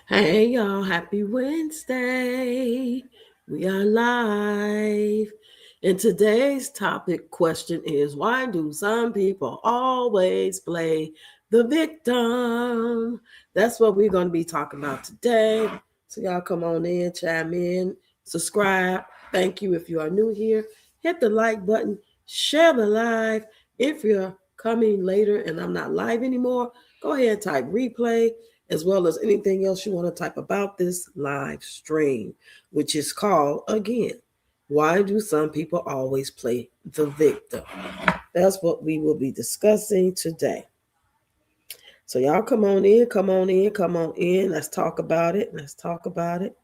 Hey y'all, happy Wednesday. We are live. And today's topic question is, why do some people always play the victim? That's what we're going to be talking about today. So y'all come on in, chime in, subscribe. Thank you if you are new here. Hit the like button, share the live. If you're coming later and I'm not live anymore, go ahead and type replay as well as anything else you want to type about this live stream, which is called, again, why do some people always play the victim? That's what we will be discussing today. So y'all come on in, come on in, come on in. Let's talk about it. Let's talk about it.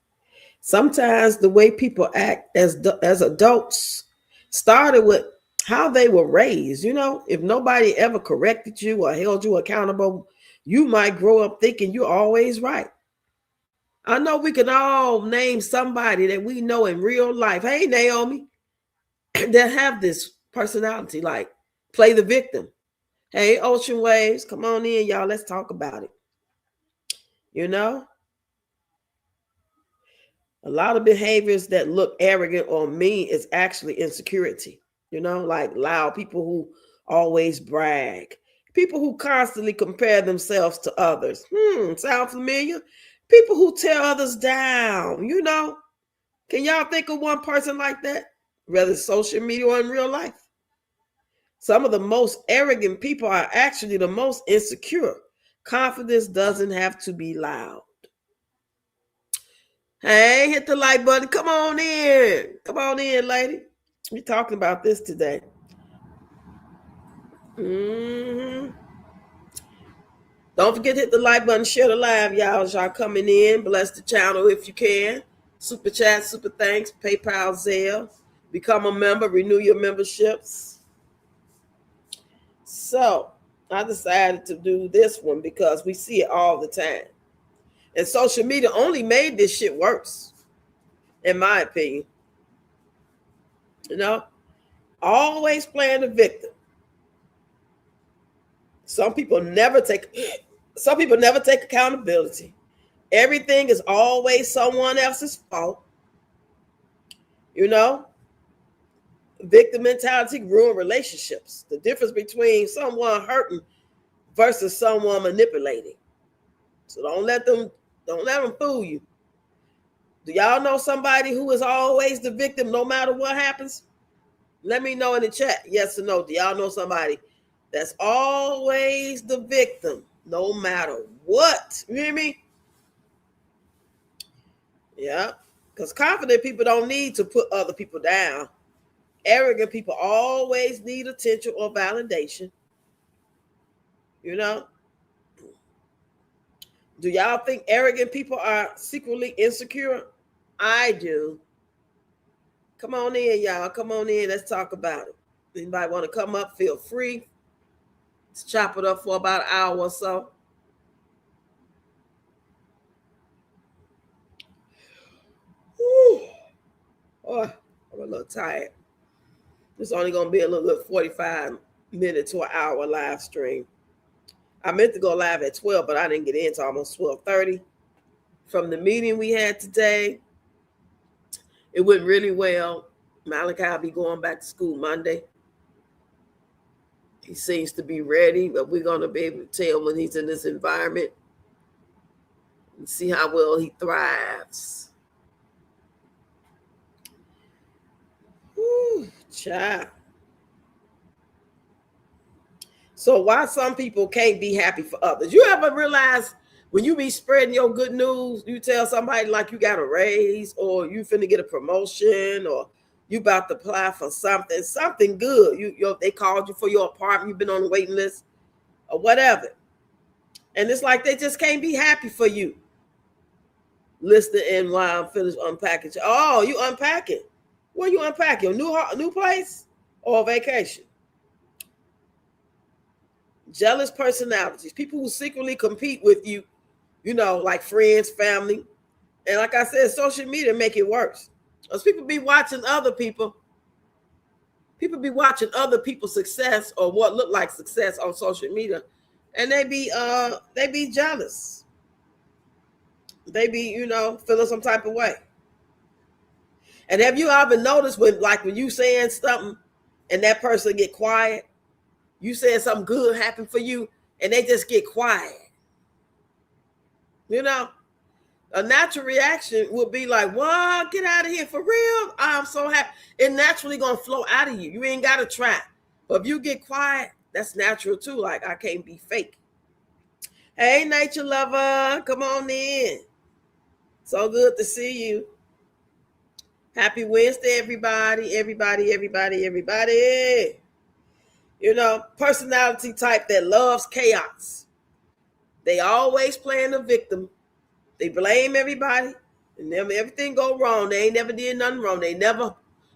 Sometimes the way people act as adults started with how they were raised. You know, if nobody ever corrected you or held you accountable, you might grow up thinking you're always right. I know we can all name somebody that we know in real life. Hey, Naomi, that have this personality, like play the victim. Hey, Ocean Waves, come on in, y'all. Let's talk about it. You know, a lot of behaviors that look arrogant or mean is actually insecurity. You know, like loud people who always brag, people who constantly compare themselves to others. Sound familiar? People who tear others down. You know, can y'all think of one person like that? Whether it's social media or in real life. Some of the most arrogant people are actually the most insecure. Confidence doesn't have to be loud. Hey, hit the like button. Come on in. Come on in, lady. We're talking about this today. hmm Don't forget to hit the like button, share the live, y'all. As y'all coming in, bless the channel if you can. Super chat, super thanks, PayPal, Zelle. Become a member, renew your memberships. So I decided to do this one because we see it all the time. And social media only made this shit worse, in my opinion. You know, always playing the victim. Some people never take some people never take accountability. Everything is always someone else's fault. You know, victim mentality ruin relationships. The difference between someone hurting versus someone manipulating. So don't let them fool you. Do y'all know somebody who is always the victim no matter what happens? Let me know in the chat, yes or no. Do y'all know somebody that's always the victim no matter what? You hear me? Yeah. Because confident people don't need to put other people down. Arrogant people always need attention or validation. You know? Do y'all think arrogant people are secretly insecure? I do. Come on in, y'all. Come on in. Let's talk about it. Anybody want to come up? Feel free. Let's chop it up for about an hour or so. Whew. Oh, I'm a little tired. It's only going to be a little 45 minute to an hour live stream. I meant to go live at 12, but I didn't get in until almost 12:30. From the meeting we had today, it went really well. Malachi will be going back to school Monday. He seems to be ready, but we're going to be able to tell when he's in this environment and see how well he thrives. Whew, child. So why some people can't be happy for others? You ever realize when you be spreading your good news, you tell somebody like you got a raise or you finna get a promotion or you about to apply for something good. They called you for your apartment, you've been on the waiting list or whatever. And it's like they just can't be happy for you. Listening in while I'm finished unpacking. Oh, you unpacking. Where you unpacking? New place or vacation? Jealous personalities, people who secretly compete with you, you know, like friends, family. And like I said, social media make it worse. Because people be watching other people's success or what look like success on social media, and they be jealous. they be, feeling some type of way. And have you ever noticed when you saying something and that person get quiet, you saying something good happened for you and they just get quiet? A natural reaction would be like, what? Get out of here, for real? I'm so happy. It's naturally going to flow out of you. You ain't got to try. But if you get quiet, that's natural too. Like, I can't be fake. Hey, nature lover, come on in. So good to see you. Happy Wednesday, everybody. Personality type that loves chaos. They always playing the victim. They blame everybody, and then everything go wrong. They ain't never did nothing wrong. They never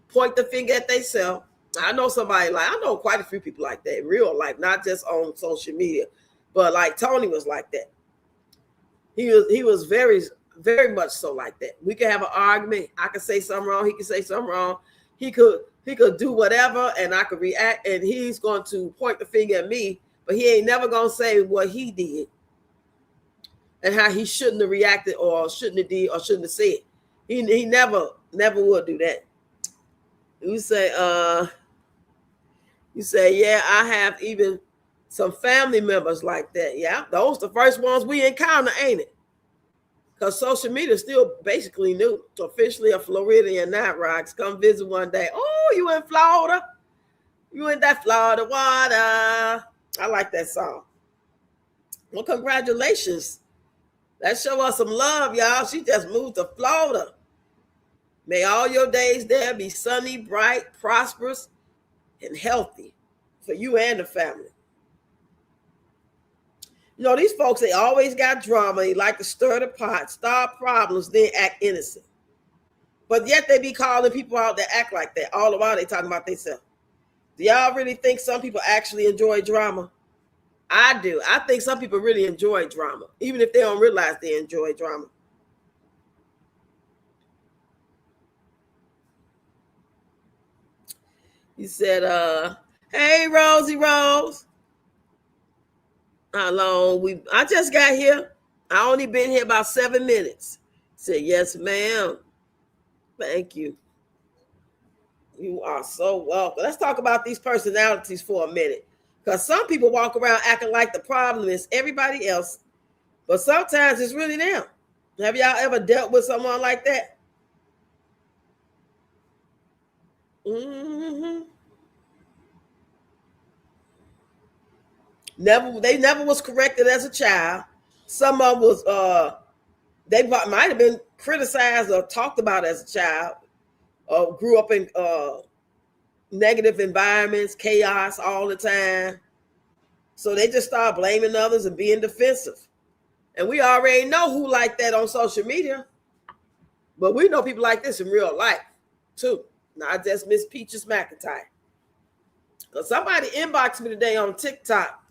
point the finger at themselves. I know quite a few people like that in real life, not just on social media, but like Tony was like that. He was very, very much so like that. We could have an argument. I could say something wrong. He could say something wrong. He could do whatever, and I could react, and he's going to point the finger at me, but he ain't never gonna say what he did and how he shouldn't have reacted or shouldn't have did or shouldn't have said. He never would do that. You say, yeah, I have even some family members like that. Yeah, those the first ones we encounter, ain't it? Because social media is still basically new. So officially a Floridian Night Rocks. Come visit one day. Oh, you in Florida? You in that Florida water? I like that song. Well, congratulations. Let's show us some love, y'all. She just moved to Florida. May all your days there be sunny, bright, prosperous, and healthy for you and the family. These folks, they always got drama. They like to stir the pot, start problems, then act innocent. But yet they be calling people out that act like that. All the while they talking about themselves. Do y'all really think some people actually enjoy drama? I do. I think some people really enjoy drama, even if they don't realize they enjoy drama. He said, hey, Rosie Rose. How long I just got here. I only been here about 7 minutes. Said, yes, ma'am. Thank you. You are so welcome. Let's talk about these personalities for a minute. Because some people walk around acting like the problem is everybody else. But sometimes it's really them. Have y'all ever dealt with someone like that? Mm-hmm. They never was corrected as a child. Some of them was they might have been criticized or talked about as a child, or grew up in negative environments, chaos all the time. So they just start blaming others and being defensive. And we already know who like that on social media. But we know people like this in real life too. Not just Miss Peaches McIntyre. Because somebody inboxed me today on TikTok.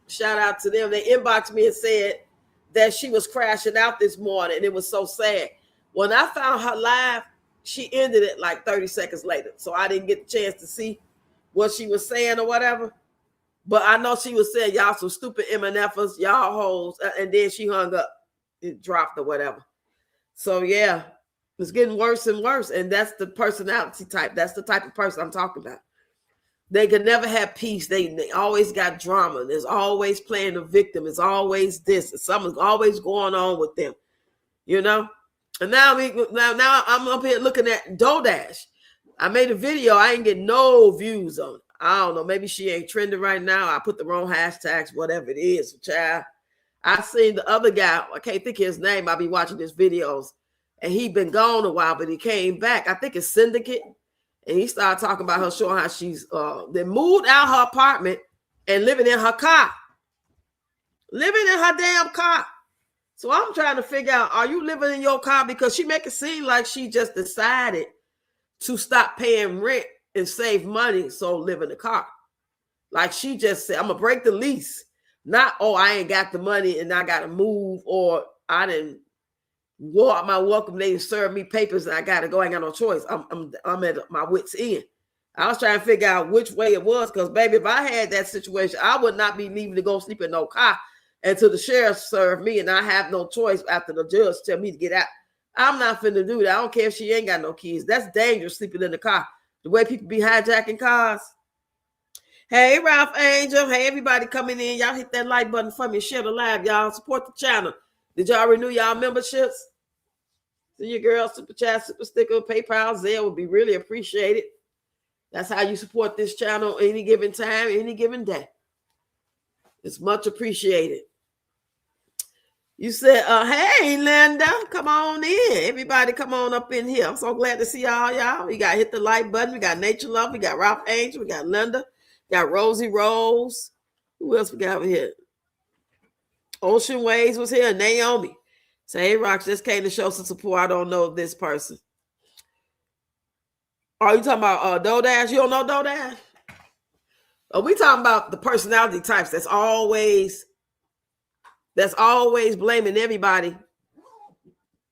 Shout out to them. They inboxed me and said that she was crashing out this morning, and it was so sad. When I found her live, she ended it like 30 seconds later. So I didn't get the chance to see what she was saying or whatever. But I know she was saying, y'all some stupid MNFers, y'all hoes. And then she hung up. It dropped or whatever. So yeah, it's getting worse and worse. And that's the personality type. That's the type of person I'm talking about. They could never have peace. They always got drama. There's always playing the victim. It's always this. Something's always going on with them, And now I'm up here looking at DoorDash. I made a video. I ain't getting no views on it. I don't know. Maybe she ain't trending right now. I put the wrong hashtags, whatever it is, child. I seen the other guy. I can't think of his name. I be watching his videos, and he been gone a while, but he came back. I think it's Syndicate. And he started talking about her, showing how she's they moved out her apartment and living in her car. Living in her damn car. So I'm trying to figure out, are you living in your car? Because she make it seem like she just decided to stop paying rent and save money, so live in the car. Like she just said, I'm going to break the lease. Not, I ain't got the money and I got to move, or I didn't wore out my welcome. They served me papers and I got to go. I ain't got no choice. I'm at my wit's end. I was trying to figure out which way it was, because baby, if I had that situation, I would not be leaving to go sleep in no car. until the sheriff serve me, and I have no choice after the judge tell me to get out. I'm not finna do that. I don't care if she ain't got no kids. That's dangerous sleeping in the car. The way people be hijacking cars. Hey, Ralph Angel. Hey, everybody coming in. Y'all hit that like button for me. Share the live, y'all. Support the channel. Did y'all renew y'all memberships? See your girl, Super Chat, Super Sticker, PayPal, Zelle would be really appreciated. That's how you support this channel any given time, any given day. It's much appreciated. You said, hey, Linda, come on in. Everybody come on up in here. I'm so glad to see all y'all. We got hit the like button. We got Nature Love. We got Ralph Angel. We got Linda. We got Rosie Rose. Who else we got over here? Ocean Waves was here. Naomi. Say, hey, Rox, just came to show some support. I don't know this person. Are you talking about DoorDash? You don't know DoorDash? Are we talking about the personality types that's always blaming everybody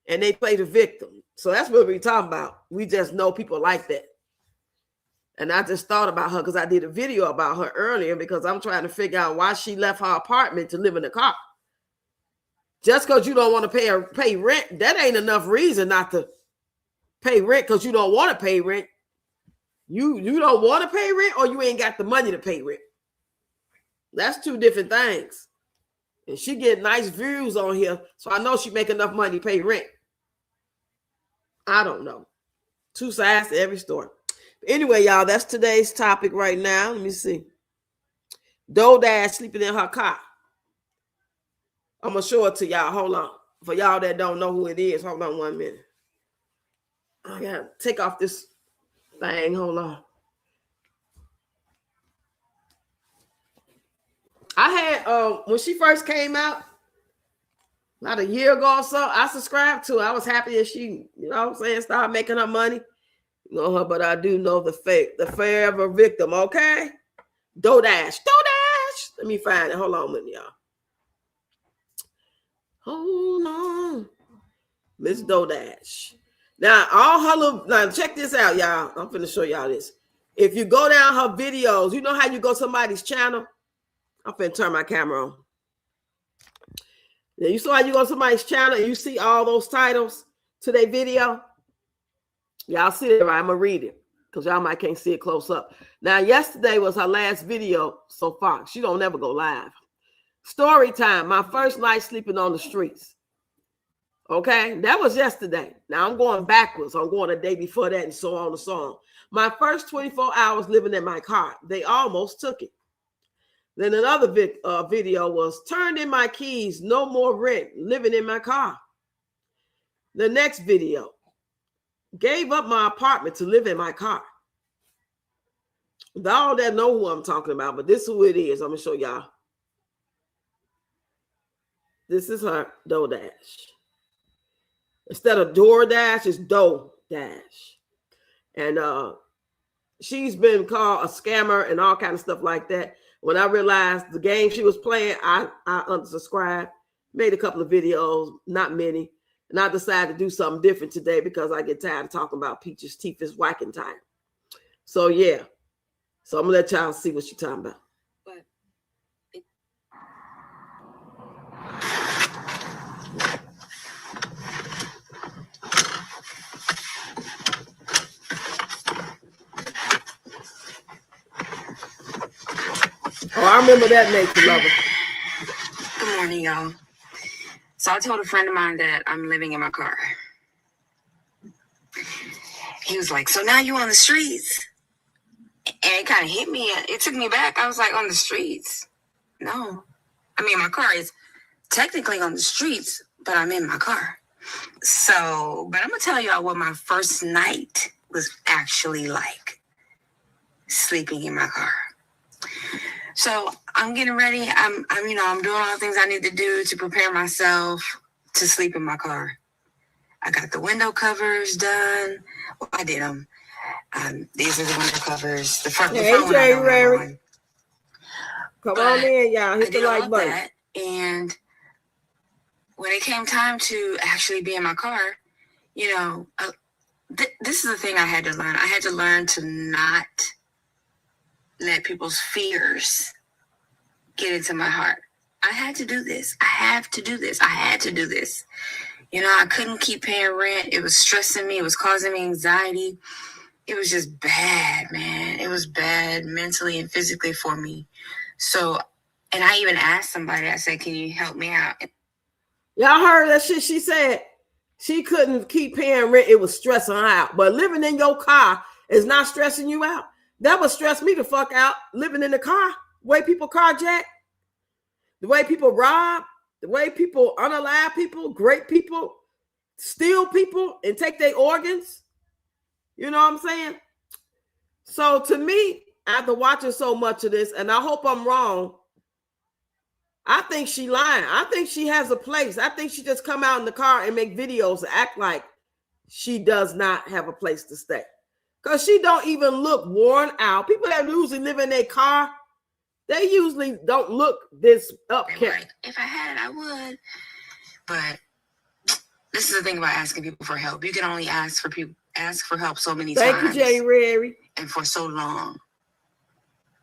and they play the victim? So that's what we're talking about. We just know people like that. And I just thought about her because I did a video about her earlier because I'm trying to figure out why she left her apartment to live in a car. Just because you don't want to pay rent, that ain't enough reason not to pay rent because you don't want to pay rent. You don't want to pay rent or you ain't got the money to pay rent. That's two different things. And she get nice views on here, so I know she make enough money to pay rent. I don't know. Two sides to every story. But anyway, y'all, that's today's topic right now. Let me see. DoorDash sleeping in her car. I'm going to show it to y'all. Hold on. For y'all that don't know who it is, hold on 1 minute. I got to take off this thing. Hold on. I had, when she first came out, about a year ago or so, I subscribed to her. I was happy that she, you know what I'm saying, started making her money. You know her, but I do know the forever victim, okay? DoorDash. Let me find it. Hold on with y'all. Hold on. Miss DoorDash. Now, now check this out, y'all. I'm finna show y'all this. If you go down her videos, you know how you go to somebody's channel? I'm finna turn my camera on. Now, you saw how you go to somebody's channel and you see all those titles to their video? Y'all see it, right? I'm going to read it because y'all might can't see it close up. Now, yesterday was her last video so far. She don't never go live. Story time. My first night sleeping on the streets. Okay? That was yesterday. Now, I'm going backwards. I'm going a day before that and so on and so on. My first 24 hours living in my car. They almost took it. Then another video was turned in my keys, no more rent, living in my car. The next video, gave up my apartment to live in my car. All that know who I'm talking about, but this is who it is. I'm going to show y'all. This is her DoorDash. Instead of DoorDash, it's DoorDash. And she's been called a scammer and all kind of stuff like that. When I realized the game she was playing, I unsubscribed, made a couple of videos, not many. And I decided to do something different today because I get tired of talking about Peach's teeth is whacking time. So, yeah. So, I'm going to let y'all see what she's talking about. Oh, I remember that, Nature Lover. Good morning, y'all. So I told a friend of mine that I'm living in my car. He was like, so now you on the streets? And it kind of hit me. It took me back. I was like, on the streets? No. I mean, my car is technically on the streets, but I'm in my car. So, but I'm going to tell y'all what my first night was actually like. Sleeping in my car. So I'm getting ready. I'm doing all the things I need to do to prepare myself to sleep in my car. I got the window covers done. Well, I did them. These are the window covers. The front. Hey, January. Come on in, y'all. Hit the like button. And when it came time to actually be in my car, this is the thing I had to learn. I had to learn to not let people's fears get into my heart. I had to do this. I have to do this. I had to do this. You know, I couldn't keep paying rent. It was stressing me. It was causing me anxiety. It was just bad, man. It was bad mentally and physically for me. So, and I even asked somebody, I said, can you help me out? Y'all heard that shit she said? She couldn't keep paying rent. It was stressing her out. But living in your car is not stressing you out. That would stress me the fuck out, living in the car. The way people carjack, the way people rob, the way people unalive people, great people, steal people and take their organs. You know what I'm saying? So to me, after watching so much of this, and I hope I'm wrong, I think she lying. I think she has a place. I think she just come out in the car and make videos and act like she does not have a place to stay. Because she don't even look worn out. People that usually live in their car, they usually don't look this upkept. Right. If I had it, I would. But this is the thing about asking people for help. You can only ask for help so many times. Thank you, January. And for so long.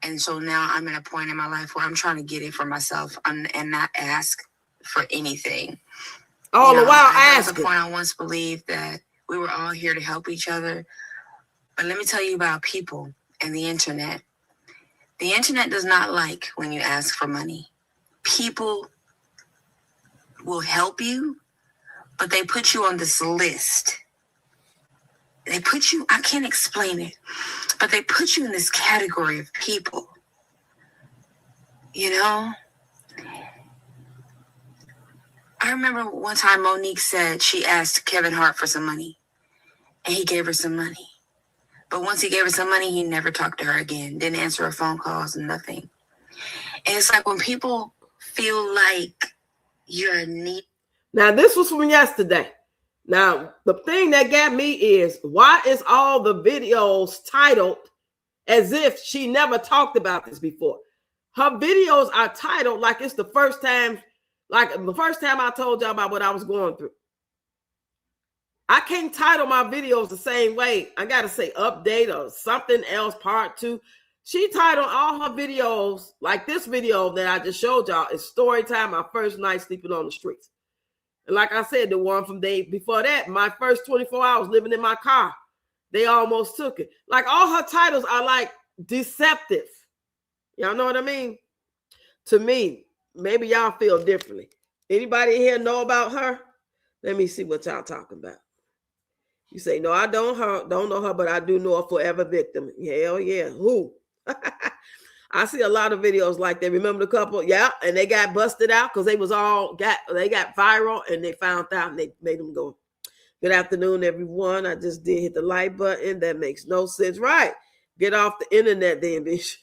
And so now I'm at a point in my life where I'm trying to get it for myself and not ask for anything. All the while asking. At the point I once believed that we were all here to help each other. But let me tell you about people and the internet. The internet does not like when you ask for money. People will help you, but they put you on this list. They put you, I can't explain it, but they put you in this category of people. You know? I remember one time Monique said she asked Kevin Hart for some money, and he gave her some money. But once he gave her some money, he never talked to her again, didn't answer her phone calls and nothing. And it's like when people feel like you're in need. Now, this was from yesterday. Now, the thing that got me is, why is all the videos titled as if she never talked about this before? Her videos are titled like it's the first time, like the first time I told y'all about what I was going through. I can't title my videos the same way. I got to say update or something else, part 2. She titled all her videos, like this video that I just showed y'all, is story time, my first night sleeping on the streets. And like I said, the one from day before that, my first 24 hours living in my car, they almost took it. Like all her titles are like deceptive. Y'all know what I mean? To me, maybe y'all feel differently. Anybody here know about her? Let me see what y'all talking about. You say, no, I don't know her, but I do know a forever victim. Hell yeah. Who? I see a lot of videos like that. Remember the couple? Yeah. And they got busted out because they got viral and they found out and they made them go, good afternoon, everyone. I just did hit the like button. That makes no sense. Right. Get off the internet then, bitch.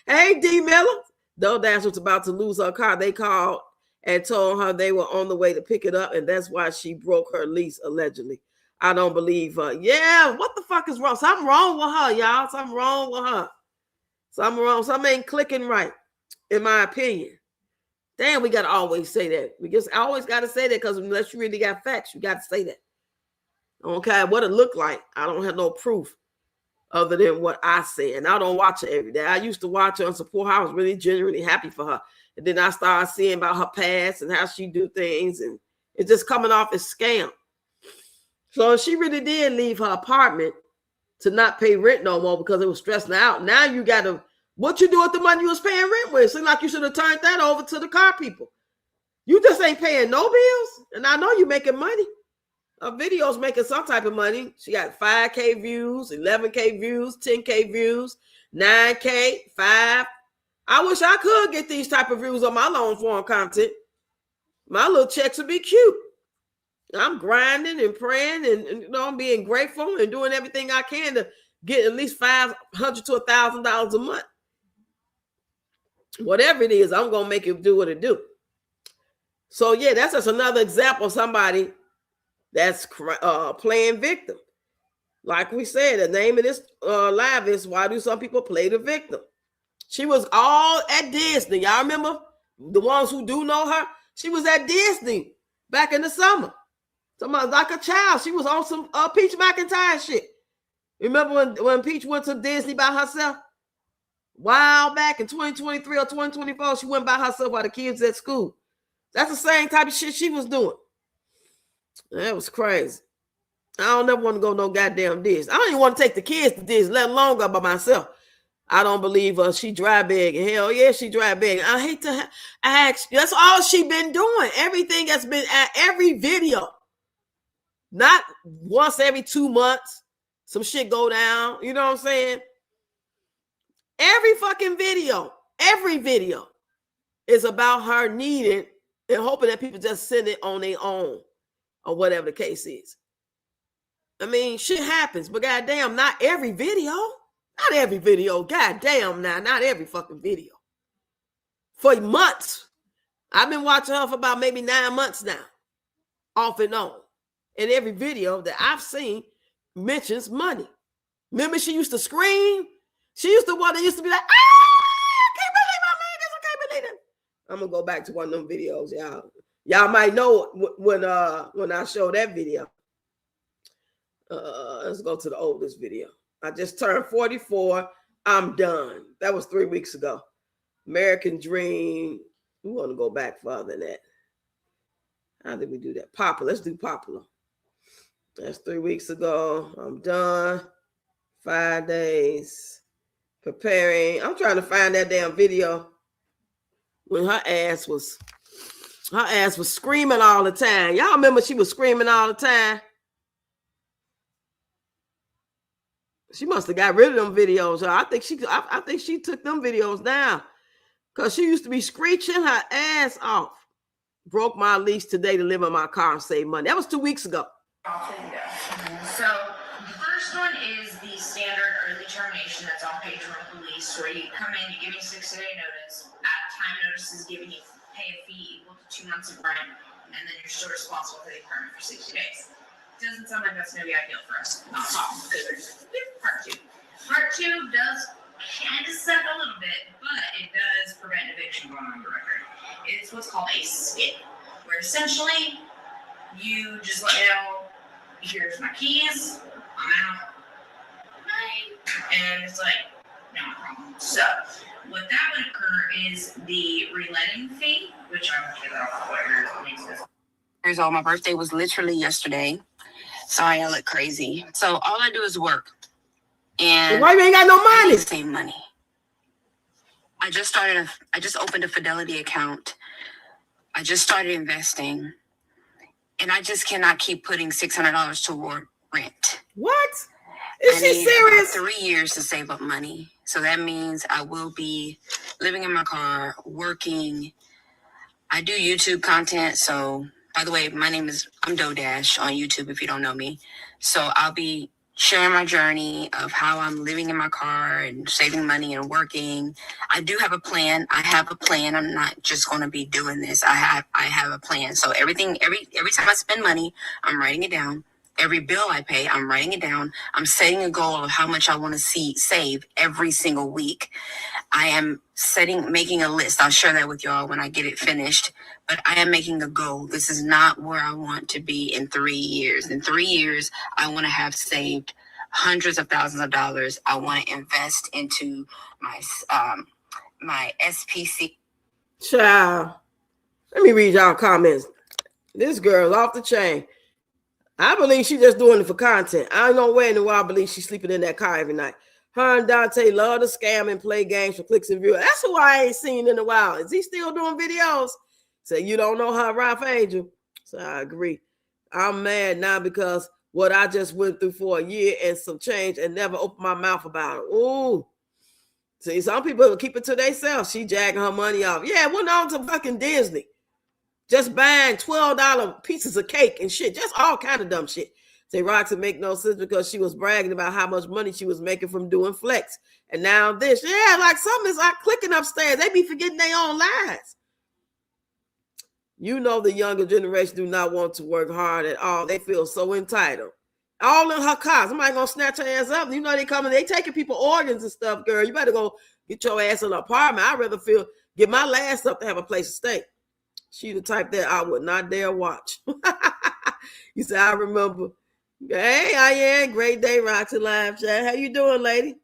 Hey, D Miller. DoorDash was about to lose her car. They called and told her they were on the way to pick it up. And that's why she broke her lease, allegedly. I don't believe her. Yeah, what the fuck is wrong? Something wrong with her, y'all. Something wrong with her. Something wrong. Something ain't clicking right, in my opinion. Damn, we got to always say that. We just always got to say that because unless you really got facts, you got to say that. I don't care what it looked like. I don't have no proof other than what I say. And I don't watch her every day. I used to watch her and support her. I was really genuinely happy for her. And then I started seeing about her past and how she do things. And it's just coming off as scam. So she really did leave her apartment to not pay rent no more because it was stressing her out. Now you got to, what you do with the money you was paying rent with? Seems like you should have turned that over to the car people. You just ain't paying no bills. And I know you making money. Her video's making some type of money. She got 5K views, 11K views, 10K views, 9K, 5. I wish I could get these type of views on my long form content. My little checks would be cute. I'm grinding and praying and I'm being grateful and doing everything I can to get at least $500 to $1,000 a month. Whatever it is, I'm going to make it do what it do. So, yeah, that's just another example of somebody that's playing victim. Like we said, the name of this live is Why Do Some People Play the Victim? She was all at Disney. Y'all remember? The ones who do know her? She was at Disney back in the summer. Somebody like a child. She was on some Peach McIntyre shit. Remember when Peach went to Disney by herself? While back in 2023 or 2024, she went by herself while the kids at school. That's the same type of shit she was doing. That was crazy. I don't never want to go no goddamn Disney. I don't even want to take the kids to Disney, let alone go by myself. I don't believe her. She dry bag. Hell yeah, she dry bag. I hate to ask. That's all she been doing. Everything has been at every video. Not once every 2 months. Some shit go down. You know what I'm saying? Every fucking video, every video is about her needing and hoping that people just send it on their own or whatever the case is. I mean, shit happens, but goddamn, not every video. Not every video. Goddamn now, not every fucking video. For months. I've been watching her for about maybe 9 months now. Off and on. And every video that I've seen mentions money. Remember she used to scream? She used to one that used to be like, I can't believe I made this. I can't believe it. I'm gonna go back to one of them videos, y'all. Y'all might know when I show that video. Let's go to the oldest video. I just turned 44. I'm done. That was 3 weeks ago. American Dream. We want to go back further than that. How did we do that? Popular. Let's do Popular. That's 3 weeks ago. I'm done. 5 days. Preparing. I'm trying to find that damn video when her ass was screaming all the time. Y'all remember she was screaming all the time? She must have got rid of them videos. I think she took them videos down because she used to be screeching her ass off. Broke my lease today to live in my car and save money. That was 2 weeks ago. So the first one is the standard early termination that's on page 1 of the lease, where you come in, you give me 60-day notice. At time notice is giving you pay a fee equal to 2 months of rent, and then you're still responsible for the apartment for 60 days. Doesn't sound like that's going to be ideal for us. Not at all. Part 2. Part 2 does kind of suck a little bit, but it does prevent eviction going on the record. It's what's called a skip, where essentially you just let me know, here's my keys, I'm out, bye. And it's like, no problem. So what that would occur is the reletting fee, which I'm going to figure out what your lease is. Years old. My birthday was literally yesterday. Sorry, I look crazy. So all I do is work. And why you ain't got no money? Save money. I just opened a Fidelity account. I just started investing. And I just cannot keep putting $600 toward rent. What? Is she serious? 3 years to save up money. So that means I will be living in my car, working. I do YouTube content. So, by the way, I'm Dodash on YouTube if you don't know me. So I'll be sharing my journey of how I'm living in my car and saving money and working. I do have a plan. I'm not just going to be doing this. I have a plan. So every time I spend money, I'm writing it down. Every bill I pay, I'm writing it down. I'm setting a goal of how much I want to save every single week. I am making a list. I'll share that with y'all when I get it finished. But I am making a goal. This is not where I want to be in 3 years. In 3 years, I want to have saved hundreds of thousands of dollars. I want to invest into my SPC. Child, let me read y'all comments. This girl's off the chain. I believe she's just doing it for content. I don't know where in the world I believe she's sleeping in that car every night. Her and Dante love to scam and play games for clicks and views. That's who I ain't seen in a while. Is he still doing videos? Say you don't know her, Ralph Angel. So I agree. I'm mad now because what I just went through for a year and some change and never opened my mouth about it. Ooh. See, some people will keep it to themselves. She jacking her money off. Yeah, went on to fucking Disney. Just buying $12 pieces of cake and shit. Just all kind of dumb shit. Say Roxy make no sense because she was bragging about how much money she was making from doing flex. And now this. Yeah, like something is like clicking upstairs. They be forgetting their own lives. You know the younger generation do not want to work hard at all. They feel so entitled. All in her car. Somebody gonna snatch her ass up. You know they coming. They taking people organs and stuff, girl. You better go get your ass in an apartment. I'd rather get my last up to have a place to stay. She the type that I would not dare watch. You say, I remember. Hey, I am. Great day, Roxy Live Chat. How you doing, lady?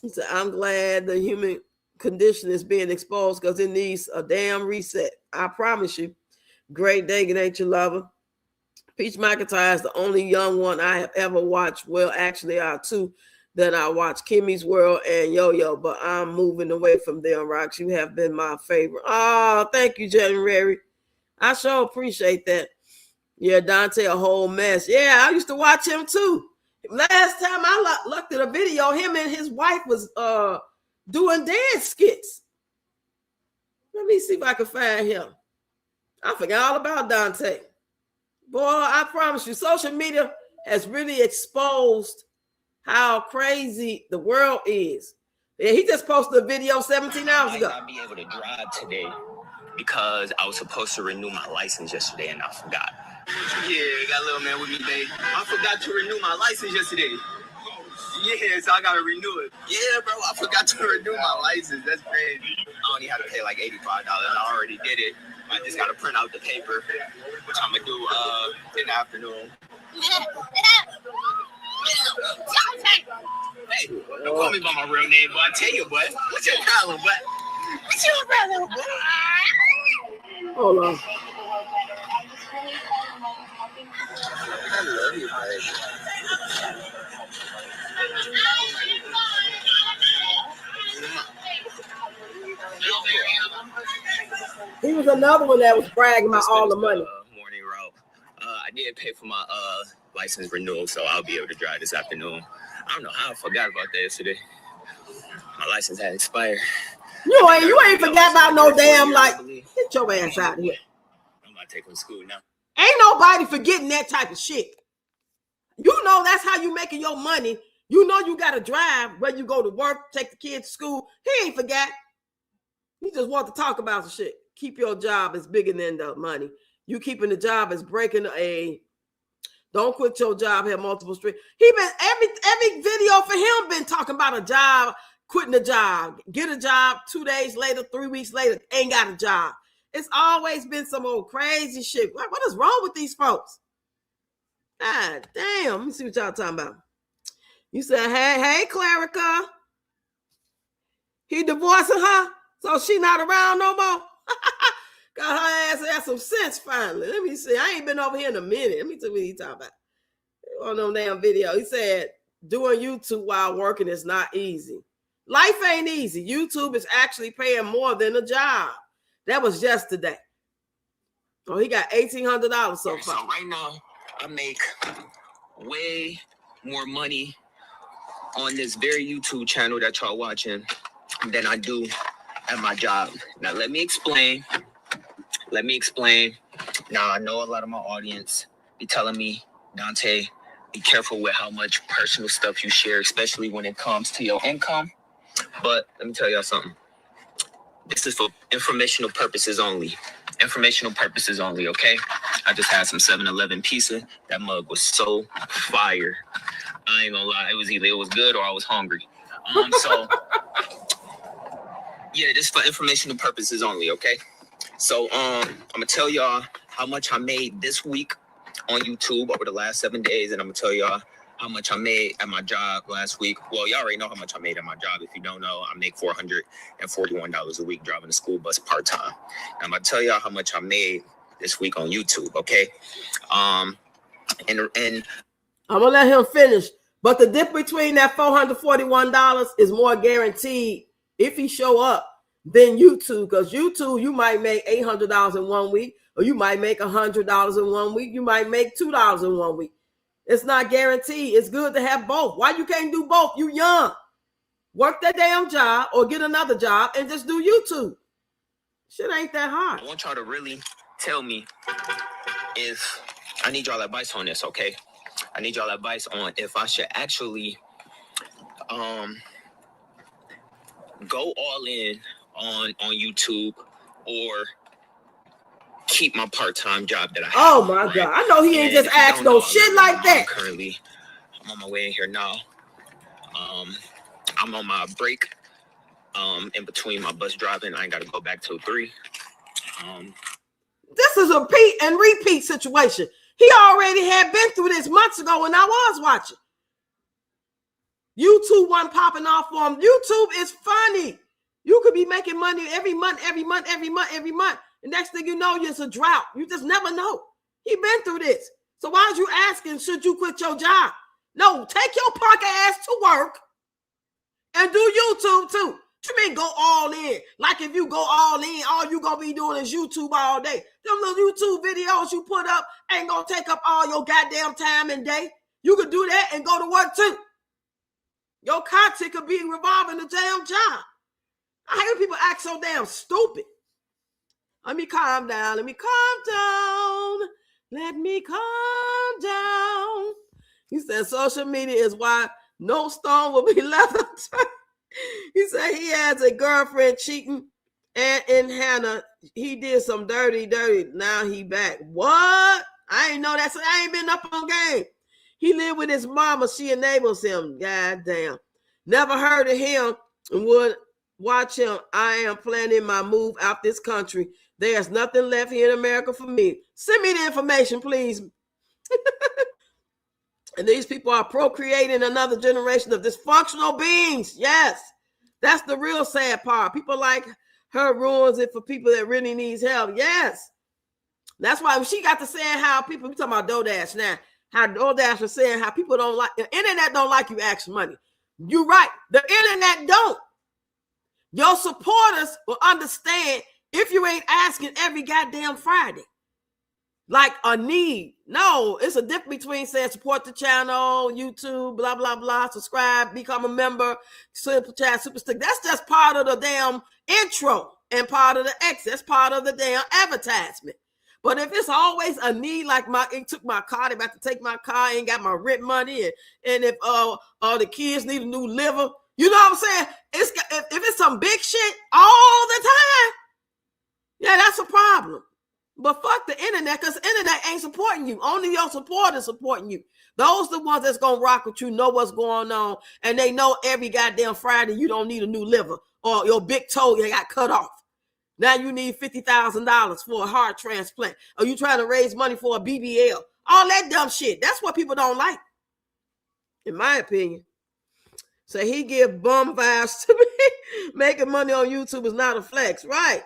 He said, I'm glad the human condition is being exposed because it needs a damn reset. I promise you. Great day, good nature lover. Peach McIntyre is the only young one I have ever watched. Well, actually, I two that I watch, Kimmy's World and Yo-Yo, but I'm moving away from them, Rox. You have been my favorite. Oh, thank you, January. I sure appreciate that. Yeah, Dante, a whole mess. Yeah, I used to watch him too. Last time I looked at a video, him and his wife was doing dance skits. Let me see if I can find him. I forgot all about Dante. Boy, I promise you, social media has really exposed how crazy the world is. Yeah, he just posted a video 17 hours ago. I might not be able to drive today because I was supposed to renew my license yesterday and I forgot. Yeah, got a little man with me, babe. I forgot to renew my license yesterday. Yeah, so I gotta renew it. Yeah, bro, I forgot to renew my license. That's crazy. I only had to pay like $85. I already did it. I just gotta print out the paper, which I'm gonna do in the afternoon. Hey, don't call me by my real name, but I tell you, what? What's your problem, but? What's your problem, boy? Hold on. I love you, baby. He was another one that was bragging about all the money. Morning route. I did pay for my license renewal, so I'll be able to drive this afternoon. I don't know how I forgot about that yesterday. My license had expired. You ain't forgot about no damn get your ass out of here. I'm about to take him to school now. Ain't nobody forgetting that type of shit. You know that's how you making your money. You know you gotta drive when you go to work, take the kids to school. He ain't forgot. He just want to talk about some shit. Keep your job is bigger than the money. You keeping the job is breaking a. Don't quit your job. Have multiple streets. He been every video for him been talking about a job, quitting a job, get a job 2 days later, 3 weeks later, ain't got a job. It's always been some old crazy shit. What is wrong with these folks? God damn. Let me see what y'all talking about. You said, hey, Clarica. He divorcing her, so she not around no more. Got her ass had some sense finally. Let me see. I ain't been over here in a minute. Let me tell you what he talking about. On no damn video. He said, doing YouTube while working is not easy. Life ain't easy. YouTube is actually paying more than a job. That was yesterday. Oh, he got $1,800 so far. So right now, I make way more money on this very YouTube channel that y'all watching than I do at my job. Now, let me explain. Now, I know a lot of my audience be telling me, Dante, be careful with how much personal stuff you share, especially when it comes to your income. But let me tell y'all something. This is for informational purposes only. Informational purposes only, okay? I just had some 7-Eleven pizza. That mug was so fire. I ain't gonna lie. It was either it was good or I was hungry. Yeah, this for informational purposes only, okay? So I'm gonna tell y'all how much I made this week on YouTube over the last 7 days, and I'm gonna tell y'all how much I made at my job last week. Well, y'all already know how much I made at my job. If you don't know, I make $441 a week driving a school bus part-time. I'm gonna tell y'all how much I made this week on YouTube, okay? And I'm gonna let him finish. But the difference between that $441 is more guaranteed if he show up than YouTube. Because YouTube, you might make $800 in 1 week, or you might make $100 in 1 week. You might make $2 in 1 week. It's not guaranteed. It's good to have both. Why you can't do both? You young. Work that damn job or get another job and just do YouTube. Shit ain't that hard. I want y'all to really tell me if I need y'all advice on this, okay? I need y'all advice on if I should actually go all in on YouTube or keep my part-time job that I have. Oh my right? God. I know he ain't just asked no shit like that. I'm on my way in here now. I'm on my break in between my bus driving. I ain't got to go back till 3. This is a repeat situation. He already had been through this months ago when I was watching. YouTube wasn't popping off for him. YouTube is funny. You could be making money every month. And next thing you know, it's a drought. You just never know. He been through this. So why are you asking, should you quit your job? No, take your punk ass to work and do YouTube too. What you mean go all in? Like if you go all in, all you gonna be doing is YouTube all day. Them little YouTube videos you put up ain't gonna take up all your goddamn time and day. You could do that and go to work too. Your content could be revolving the damn job. I hear people act so damn stupid. Let me calm down. Let me calm down. Let me calm down. He said social media is why no stone will be left unturned. He said he has a girlfriend cheating, and in Hannah, he did some dirty. Now he back. What? I ain't know that. So I ain't been up on game. He lived with his mama. She enables him. God damn. Never heard of him and would watch him. I am planning my move out this country. There's nothing left here in America for me. Send me the information, please. And these people are procreating another generation of dysfunctional beings. Yes, that's the real sad part. People like her ruins it for people that really needs help. Yes, that's why she got to saying how people, we talking about DoorDash now, how DoorDash was saying how people don't like, the internet don't like you asking money. You're right. The internet don't. Your supporters will understand if you ain't asking every goddamn Friday. Like a need. No, it's a difference between saying support the channel, YouTube, blah, blah, blah, subscribe, become a member, super chat, super stick. That's just part of the damn intro and part of the exit. That's part of the damn advertisement. But if it's always a need, like it took my car, they about to take my car, ain't got my rent money, and if the kids need a new liver, you know what I'm saying? If it's some big shit all the time, yeah, that's a problem. But fuck the internet, because the internet ain't supporting you. Only your supporters supporting you. Those the ones that's going to rock with you, know what's going on, and they know every goddamn Friday you don't need a new liver or your big toe you got cut off. Now you need $50,000 for a heart transplant. Or you trying to raise money for a BBL. All that dumb shit. That's what people don't like, in my opinion. So he give bum vibes to me. Making money on YouTube is not a flex, right?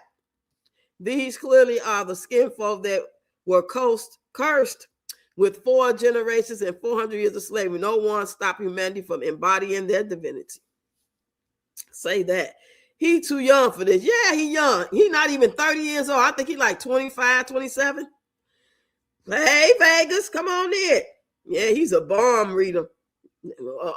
These clearly are the skinfolk that were cursed with 4 generations and 400 years of slavery. No one stopped humanity from embodying their divinity. Say that. He too young for this. Yeah, he young. He not even 30 years old. I think he like 25, 27. Hey, Vegas, come on in. Yeah, he's a bomb reader.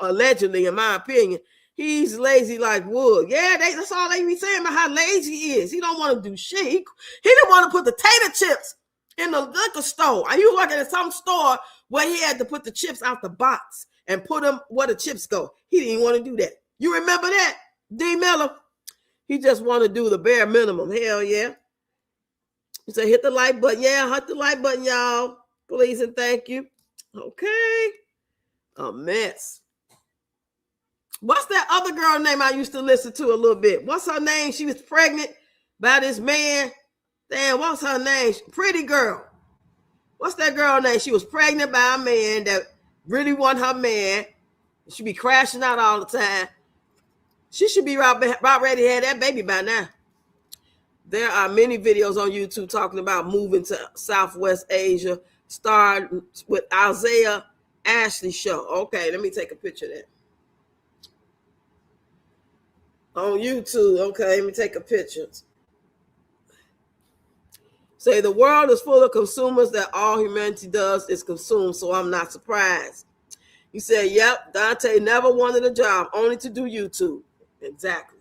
Allegedly, in my opinion. He's lazy like wood. Yeah, that's all they be saying about how lazy he is. He don't want to do shit. He didn't want to put the tater chips in the liquor store. I used to work at some store where he had to put the chips out the box and put them where the chips go. He didn't want to do that. You remember that, D. Miller? He just want to do the bare minimum. Hell yeah. He said, hit the like button. Yeah, hit the like button, y'all. Please and thank you. Okay. A mess. What's that other girl name I used to listen to a little bit? What's her name? She was pregnant by this man. Damn, what's her name? Pretty girl. What's that girl name? She was pregnant by a man that really wasn't her man. She be crashing out all the time. She should be about ready to have that baby by now. There are many videos on YouTube talking about moving to Southwest Asia. Starred with Isaiah Ashley show. Okay, let me take a picture of that. On YouTube, okay, let me take a picture. Say the world is full of consumers that all humanity does is consume, so I'm not surprised. He said, yep, Dante never wanted a job, only to do YouTube. Exactly.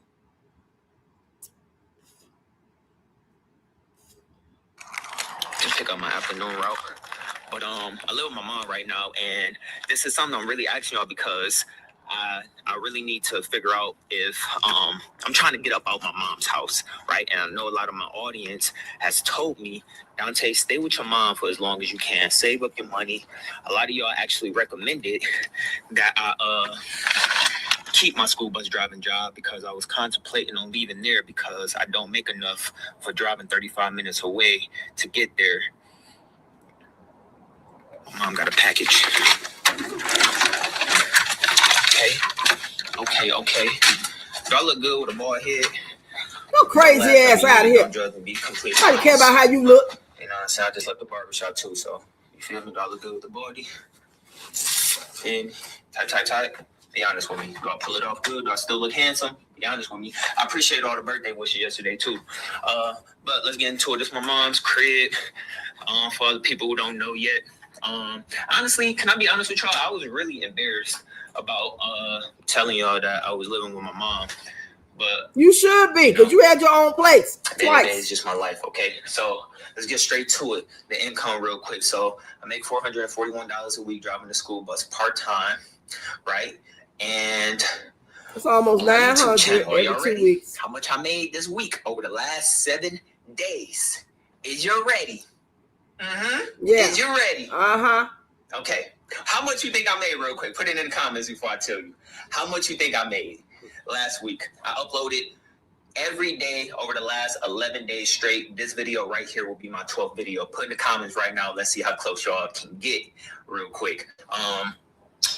Just pick up my afternoon route. But I live with my mom right now, and this is something I'm really asking y'all because I really need to figure out if I'm trying to get up out my mom's house, right? And I know a lot of my audience has told me, Dante, stay with your mom for as long as you can. Save up your money. A lot of y'all actually recommended that I keep my school bus driving job because I was contemplating on leaving there because I don't make enough for driving 35 minutes away to get there. Mom got a package. Okay. Okay. Do I look good with a bald head? Go crazy ass out of here. Nobody care about how you look. You know what I'm saying? I just left the barbershop too, so you feel me? Do I look good with the body? And tight. Be honest with me. Do I pull it off good? Do I still look handsome? Be honest with me. I appreciate all the birthday wishes yesterday too. But let's get into it. This is my mom's crib. For other people who don't know yet. Honestly, can I be honest with y'all? I was really embarrassed about telling y'all that I was living with my mom. But you should be, because you had your own place twice. It's just my life, okay? So let's get straight to it. The income real quick. So I make $441 a week driving the school bus part-time, right? And it's almost 900 every 2 weeks. How much I made this week over the last 7 days? Is you ready? Yeah. Is you ready? Okay. How much you think I made real quick? Put it in the comments before I tell you. How much you think I made last week? I uploaded every day over the last 11 days straight. This video right here will be my 12th video. Put in the comments right now. Let's see how close y'all can get real quick.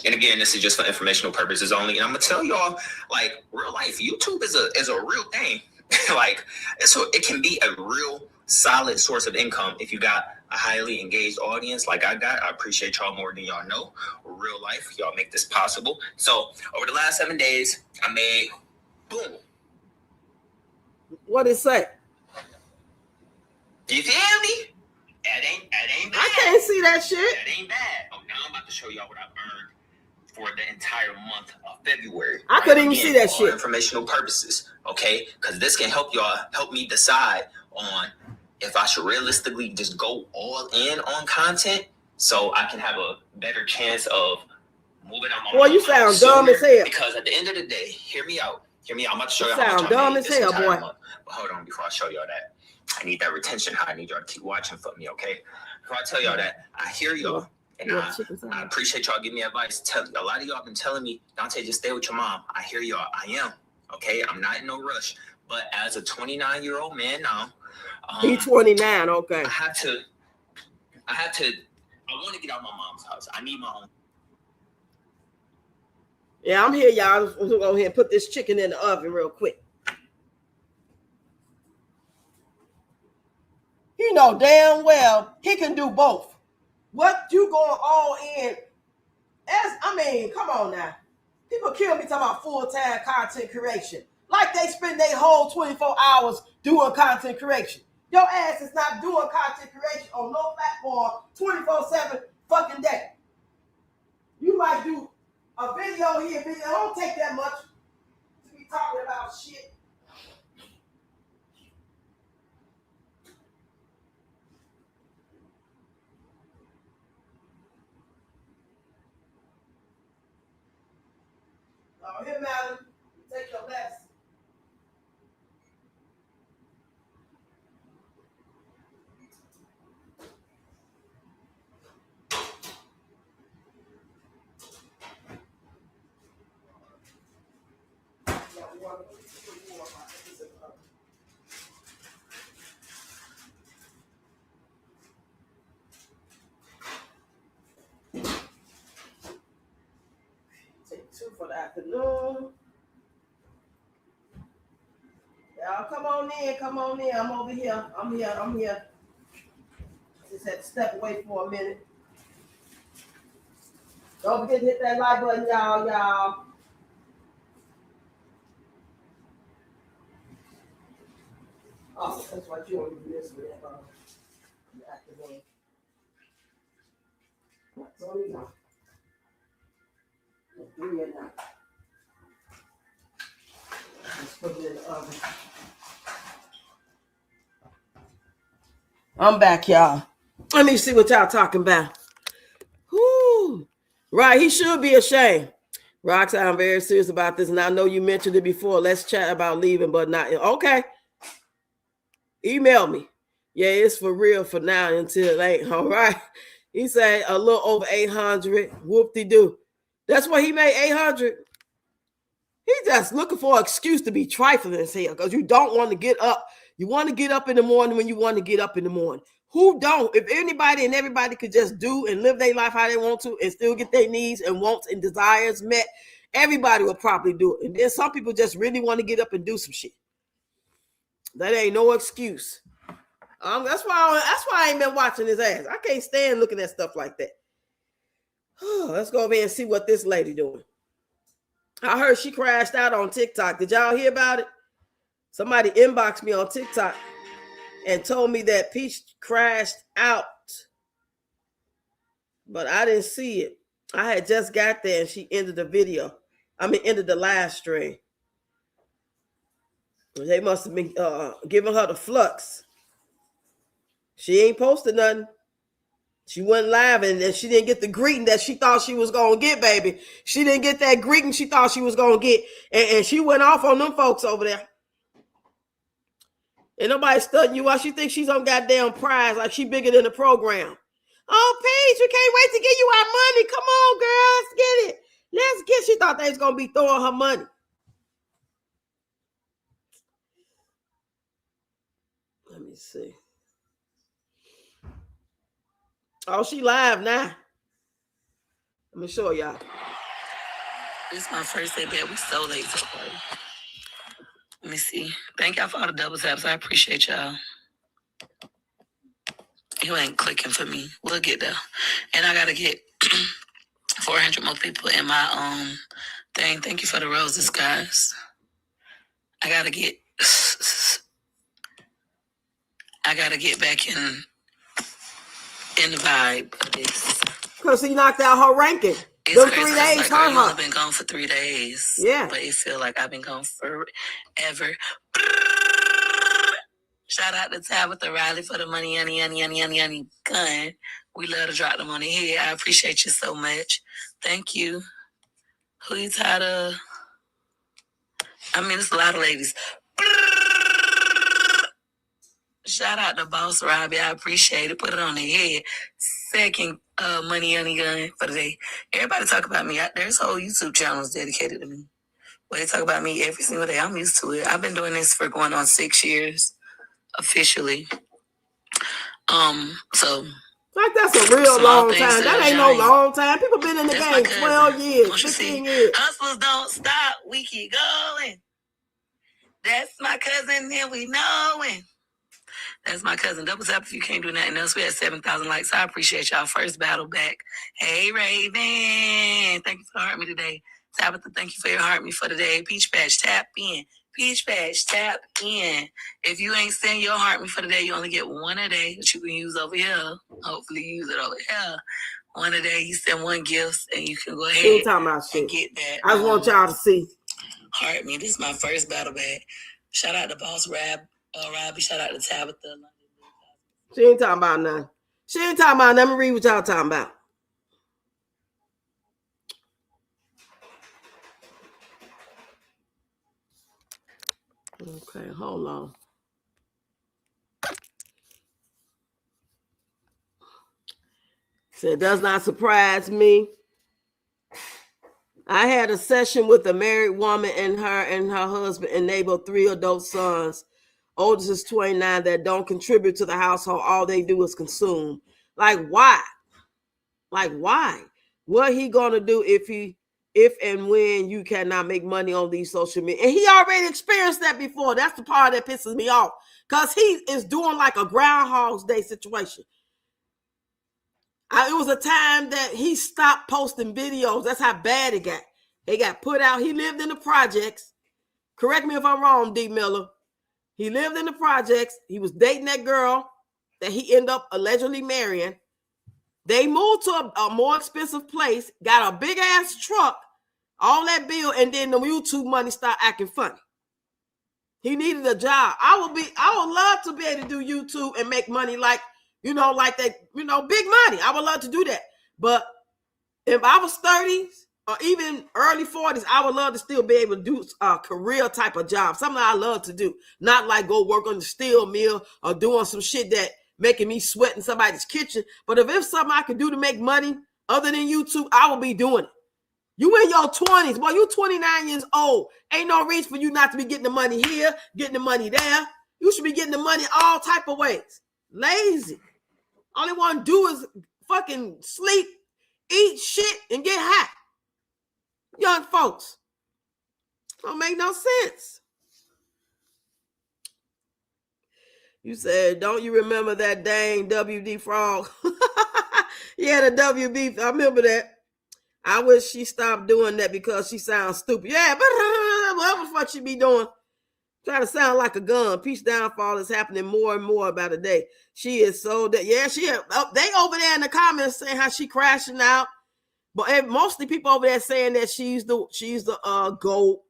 And again, this is just for informational purposes only. And I'm gonna tell y'all, like, real life, YouTube is a real thing. Like, it can be a real solid source of income if you got a highly engaged audience like I got. I appreciate y'all more than y'all know. Real life, y'all make this possible. So over the last 7 days, I made boom. What it say? You feel me? That ain't bad. I can't see that shit. That ain't bad. Oh, now I'm about to show y'all what I've earned for the entire month of February. I couldn't even see that shit. For informational purposes, okay? Because this can help me decide on if I should realistically just go all in on content so I can have a better chance of moving on my Boy, you sound dumb as hell. Because at the end of the day, hear me out. I'm about to show you how sound much I dumb made as this hell, entire boy. month. But hold on, before I show y'all that, I need that retention high. I need y'all to keep watching for me, okay? Before I tell y'all that, I hear y'all. And I appreciate y'all giving me advice. A lot of y'all been telling me, Dante, just stay with your mom. I hear y'all. I am. Okay? I'm not in no rush. But as a 29-year-old man now, he's 29, okay. I want to get out of my mom's house. I need my own. Yeah, I'm here, y'all. Let's go ahead and put this chicken in the oven real quick. You know damn well he can do both. What you going all in? Come on now. People kill me talking about full-time content creation. Like they spend their whole 24 hours doing content creation. Your ass is not doing content creation on no platform 24/7 fucking day. You might do a video here, video. Don't take that much to be talking about shit. Oh, here, madam. Take your best. Take 2 for the afternoon. Y'all come on in. I'm over here. I'm here. Just had to step away for a minute. Don't forget to hit that like button, y'all. Oh, that's what you want to do this with the afternoon. So we go. 3 at night. Let's put it in the oven. I'm back, y'all. Let me see what y'all talking about. Whoo. Right, he should be ashamed. Roxanne, I'm very serious about this, and I know you mentioned it before. Let's chat about leaving, but not okay. Email me. Yeah, it's for real for now until it ain't. All right. He said a little over 800. Whoop-de-doo. That's what he made 800. He's just looking for an excuse to be trifling as hell because you don't want to get up. You want to get up in the morning when you want to get up in the morning. Who don't? If anybody and everybody could just do and live their life how they want to and still get their needs and wants and desires met everybody will probably do it. And then some people just really want to get up and do some shit. That ain't no excuse. That's why I ain't been watching his ass. I can't stand looking at stuff like that. Let's go over here and see what this lady doing. I heard she crashed out on TikTok. Did y'all hear about it? Somebody inboxed me on TikTok and told me that Peach crashed out. But I didn't see it. I had just got there and she ended the video. Ended the live stream. They must have been giving her the flux. She ain't posted nothing. She went live and she didn't get the greeting that she thought she was going to get, baby. She didn't get that greeting she thought she was going to get. And she went off on them folks over there. Ain't nobody studying you while she thinks she's on goddamn prize like she bigger than the program. Oh, Peach, we can't wait to give you our money. Come on, girl. Let's get it. Let's get. She thought they was going to be throwing her money. Let me see. Oh, she live now. Let me show y'all. This is my first day back. We so late to the party. Let me see. Thank y'all for all the double taps. I appreciate y'all. You ain't clicking for me. We'll get there. And I gotta get 400 more people in my thing. Thank you for the roses, guys. I gotta get back in the vibe of this. Because he knocked out her ranking. It's Those crazy, 3 days like, hurt I've her. only been gone for 3 days. Yeah. But it feel like I've been gone forever. Shout out to Tabitha Riley for the money, honey, gun. We love to drop them on the head. I appreciate you so much. Thank you. Who you tired of? It's a lot of ladies. Shout out to Boss Robbie. I appreciate it. Put it on the head. Second money, honey, gun for the day. Everybody talk about me. There's whole YouTube channels dedicated to me. Where they talk about me every single day. I'm used to it. I've been doing this for going on 6 years. Officially. So Like that's a real long time. That ain't no long time. People been in the game 12 years, 15 years. Hustlers don't stop. We keep going. That's my cousin and we knowing. That's my cousin. Double tap if you can't do nothing else. We had 7,000 likes. I appreciate y'all. First battle back. Hey, Raven. Thank you for hearting me today. Tabitha, thank you for your heart me for today. Peach Patch, tap in. Peach Patch, tap in. If you ain't send your heart me for the day, you only get one a day that you can use over here. Hopefully use it over here. One a day, you send one gift and you can go ahead and get that. I just want y'all to see. Heart me. This is my first battle bag. Shout out to Boss Robbie. Shout out to Tabitha. She ain't talking about nothing. She ain't talking about nothing. Let me read what y'all talking about. Okay, hold on. So it does not surprise me. I had a session with a married woman and her husband enable 3 adult sons. Oldest is 29 that don't contribute to the household. All they do is consume. Like why? Like why? What he gonna do if and when you cannot make money on these social media? And he already experienced that before. That's the part that pisses me off. Because he is doing like a Groundhog's Day situation. It was a time that he stopped posting videos. That's how bad it got. They got put out. He lived in the projects. Correct me if I'm wrong, D. Miller. He lived in the projects. He was dating that girl that he ended up allegedly marrying. They moved to a more expensive place, got a big ass truck, all that bill, and then the YouTube money started acting funny. He needed a job. I would love to be able to do YouTube and make money like that, big money. I would love to do that. But if I was 30s or even early 40s, I would love to still be able to do a career type of job, something I love to do. Not like go work on the steel mill or doing some shit that making me sweat in somebody's kitchen. But if it's something I could do to make money other than YouTube, I will be doing it. You in your 20s, boy, you 29 years old. Ain't no reason for you not to be getting the money here, getting the money there. You should be getting the money all type of ways. Lazy. All they want to do is fucking sleep, eat shit, and get high. Young folks. Don't make no sense. You said, don't you remember that dang WD Frog? Yeah, the WB. I remember that. I wish she stopped doing that because she sounds stupid. Yeah, but what the fuck she be doing? Trying to sound like a gun. Peach downfall is happening more and more by the day. She is so that, yeah, they over there in the comments saying how she crashing out. But mostly people over there saying that she's the GOAT.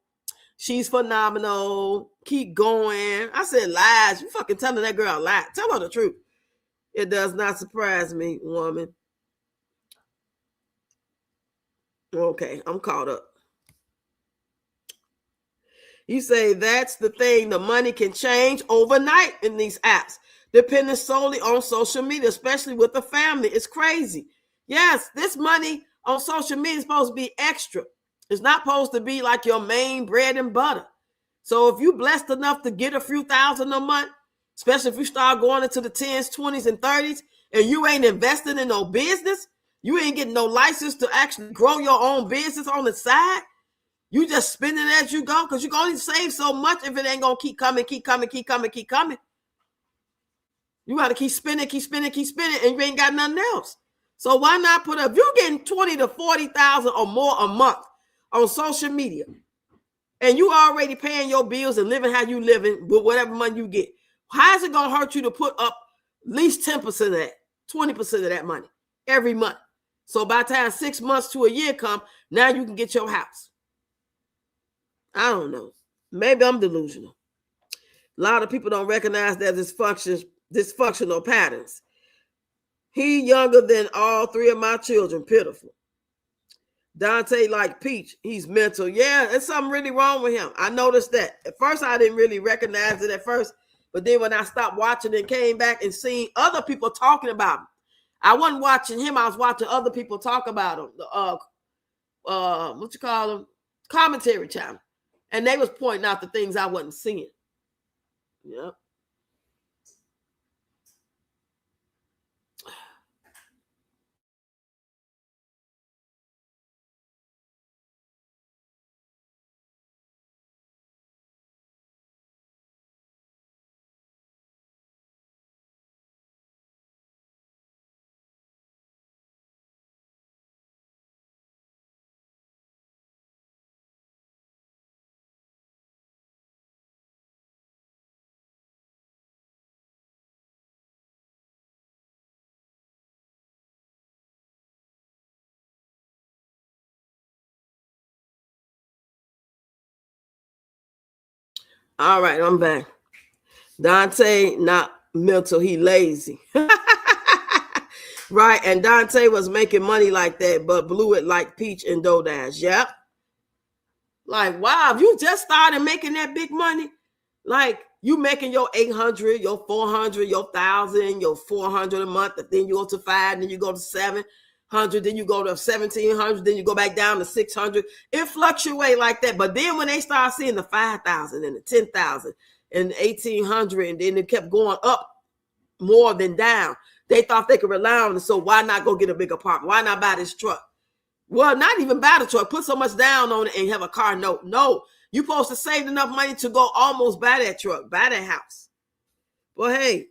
She's phenomenal. Keep going. I said lies. You fucking telling that girl a lie. Tell her the truth. It does not surprise me, woman. Okay, I'm caught up. You say that's the thing. The money can change overnight in these apps, depending solely on social media, especially with the family. It's crazy. Yes, this money on social media is supposed to be extra. It's not supposed to be like your main bread and butter. So if you're blessed enough to get a few thousand a month, especially if you start going into the 10s, 20s, and 30s, and you ain't investing in no business, you ain't getting no license to actually grow your own business on the side. You just spending as you go because you can only save so much if it ain't going to keep coming. You got to keep spending, and you ain't got nothing else. So why not put up, if you're getting 20 to 40,000 or more a month on social media, and you already paying your bills and living how you living with whatever money you get, how is it going to hurt you to put up at least 10% of that, 20% of that money every month? So by the time 6 months to a year come, now you can get your house. I don't know. Maybe I'm delusional. A lot of people don't recognize that dysfunctional patterns. He younger than all three of my children. Pitiful. Dante like Peach. He's mental. Yeah, there's something really wrong with him. I noticed that. At first, I didn't really recognize it at first. But then when I stopped watching and came back and seen other people talking about him, I wasn't watching him. I was watching other people talk about him. What you call them? Commentary channel. And they was pointing out the things I wasn't seeing. Yep. All right, I'm back. Dante, not mental, he lazy. Right, and Dante was making money like that, but blew it like Peach and DoorDash. Yep. Like, wow, if you just started making that big money, like you making your 800, your 400, your 1,000, your 400 a month, and then you go to 5, then you go to 700, then you go to 1,700, then you go back down to 600. It fluctuates like that. But then when they start seeing the 5,000 and the 10,000 and 1,800, and then it kept going up more than down, they thought they could rely on it. So why not go get a big apartment? Why not buy this truck? Well, not even buy the truck. Put so much down on it and have a car note. No, you're supposed to save enough money to go almost buy that truck, buy that house. Well, hey,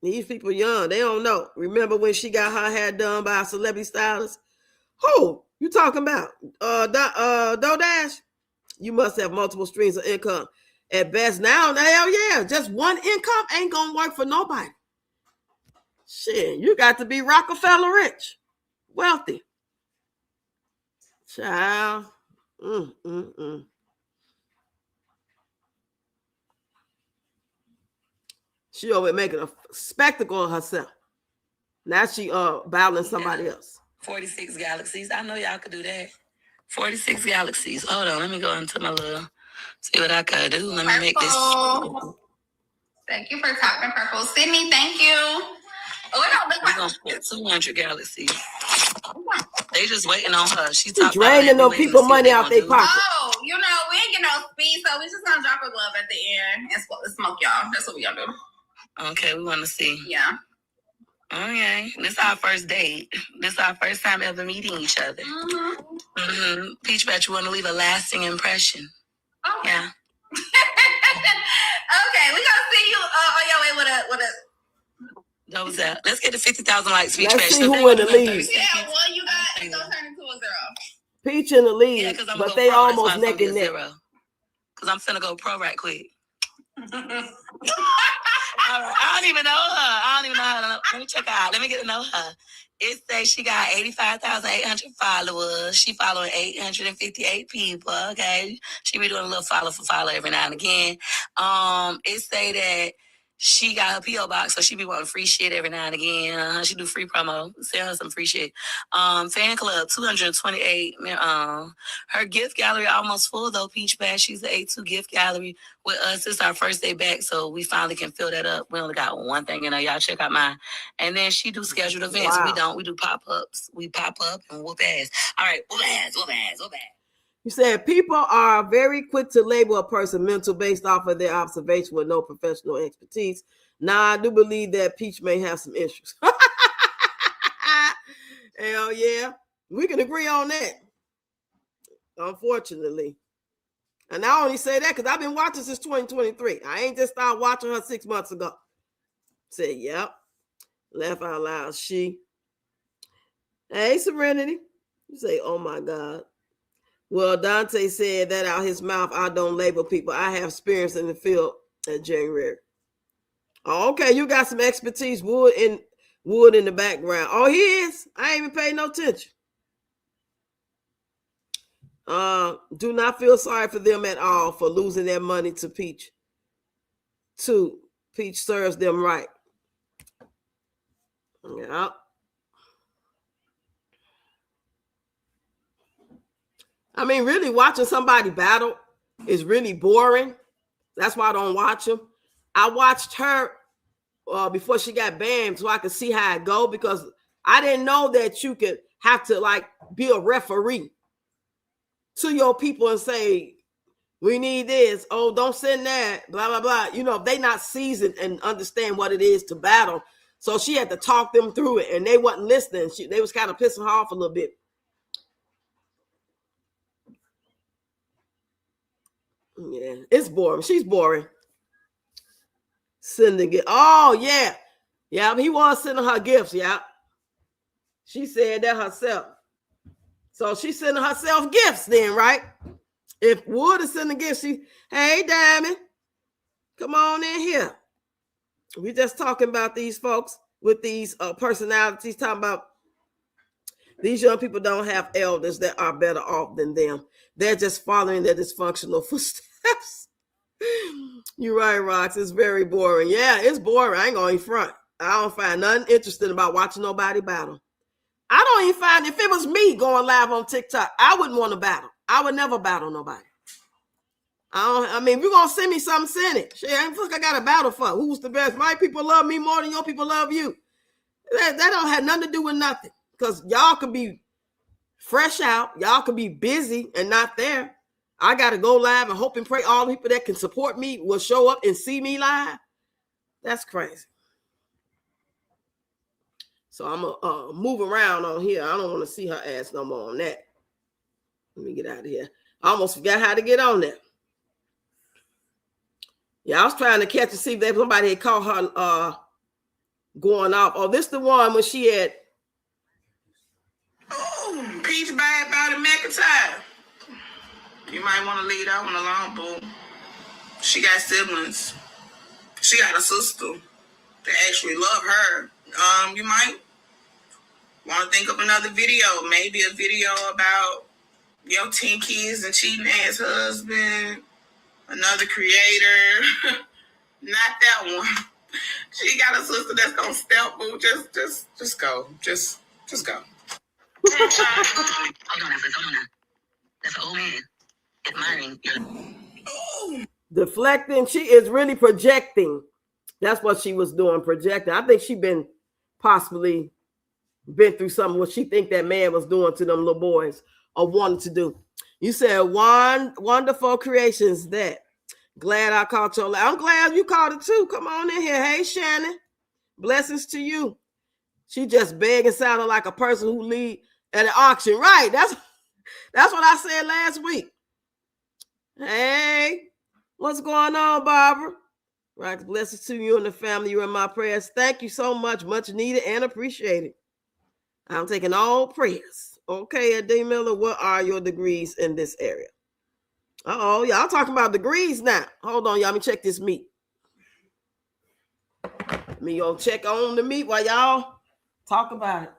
these people young, they don't know. Remember when she got her hair done by a celebrity stylist? Who you talking about? DoorDash? You must have multiple streams of income. At best now, hell yeah, just one income ain't gonna work for nobody. Shit, you got to be Rockefeller rich, wealthy. Child. She over making a spectacle of herself. Now she battling somebody else. 46 galaxies. I know y'all could do that. 46 galaxies. Hold on, let me go into my little, see what I could do. Let me make this. Thank you for tapping Purple. Sydney, thank you. Oh, it don't look We're gonna put 200 galaxies. They just waiting on her. She's draining no people money out their pocket. Oh, you know, we ain't get no speed, so we just gonna drop a glove at the end and smoke y'all. That's what we gonna do. Okay, we want to see. Yeah. Okay, this is our first date. This is our first time ever meeting each other. Mm-hmm. Peach Bet, you want to leave a lasting impression. Oh. Yeah. Okay, we gonna see you on your way with a. That was that. Let's get to 50,000 likes, Peach Let's Bet. see who in the lead. Yeah, one you got, it's gonna turn into a 0. Peach in the lead, Yeah, 'cause I'm but gonna they go pro. That's why almost it's gonna neck be and a neck. 0. Because I'm finna go pro right quick. All right. I don't even know her. I don't even know her. Let me check her out. Let me get to know her. It says she got 85,800 followers. She following 858 people. Okay. She be doing a little follow for follow every now and again. It say that she got her P.O. box, so she be wanting free shit every now and again. She do free promo. Send her some free shit. Fan club, 228. Her gift gallery almost full though, Peach Bash. She's the A2 gift gallery with us. It's our first day back, so we finally can fill that up. We only got one thing in there. Y'all check out mine. And then she do scheduled events. Wow. We do pop-ups. We pop up and whoop ass. All right, whoop ass. You said people are very quick to label a person mental based off of their observation with no professional expertise. Now, I do believe that Peach may have some issues. Hell yeah. We can agree on that. Unfortunately. And I only say that because I've been watching since 2023. I ain't just started watching her 6 months ago. Say, yep. Laugh out loud. She. Hey, Serenity. You say, oh my God. Well, Dante said that out his mouth. I don't label people. I have experience in the field in January. Oh, okay, you got some expertise. Wood in the background. Oh, he is. I ain't even paying no attention. Do not feel sorry for them at all for losing their money to Peach. Peach serves them right. Yeah. I mean, really watching somebody battle is really boring. That's why I don't watch them. I watched her before she got banned so I could see how it go, because I didn't know that you could have to like be a referee to your people and say, we need this. Oh, don't send that. Blah, blah, blah. You know, if they not seasoned and understand what it is to battle. So she had to talk them through it, and they wasn't listening. They was kind of pissing her off a little bit. Yeah, it's boring. She's boring. Sending it. Oh, yeah. Yeah, he was sending her gifts. Yeah. She said that herself. So she's sending herself gifts then, right? If Wood is sending gifts, hey, Diamond, come on in here. We just talking about these folks with these personalities, talking about these young people don't have elders that are better off than them. They're just following their dysfunctional footsteps. You're right, Rox. It's very boring. Yeah, it's boring. I ain't going to front. I don't find nothing interesting about watching nobody battle. I don't even find, if it was me going live on TikTok, I wouldn't want to battle. I would never battle nobody. I mean, if you're going to send me something, send it. Shit, I got a battle for. Who's the best? My people love me more than your people love you. That don't have nothing to do with nothing. Because y'all could be fresh out. Y'all could be busy and not there. I got to go live and hope and pray all the people that can support me will show up and see me live. That's crazy. So I'm going to move around on here. I don't want to see her ass no more on that. Let me get out of here. I almost forgot how to get on there. Yeah, I was trying to catch to see if somebody had caught her going off. Oh, this the one when she had. Oh, Peach bad about it, McIntyre. You might want to leave that one alone, boo. She got siblings. She got a sister that actually love her. You might want to think of another video, maybe a video about your 10 kids and cheating ass husband, another creator. Not that one. She got a sister that's gonna step, boo. Just go. Just go. Hold on now. That's an old man admiring your. Deflecting. She is really projecting. That's what she was doing, projecting. I think she possibly been through something what she think that man was doing to them little boys or wanted to do. You said wonderful creations that. Glad I caught your. I'm glad you caught it too. Come on in here. Hey, Shannon. Blessings to you. She just begging, sounding like a person who lead at an auction. Right. That's what I said last week. Hey, what's going on, Barbara? Right, blessings to you and the family. You're in my prayers. Thank you so much. Much needed and appreciated. I'm taking all prayers. Okay, D. Miller, what are your degrees in this area? Uh-oh, y'all talking about degrees now. Hold on, y'all. Let me check this meat. Let me go check on the meat while y'all talk about it.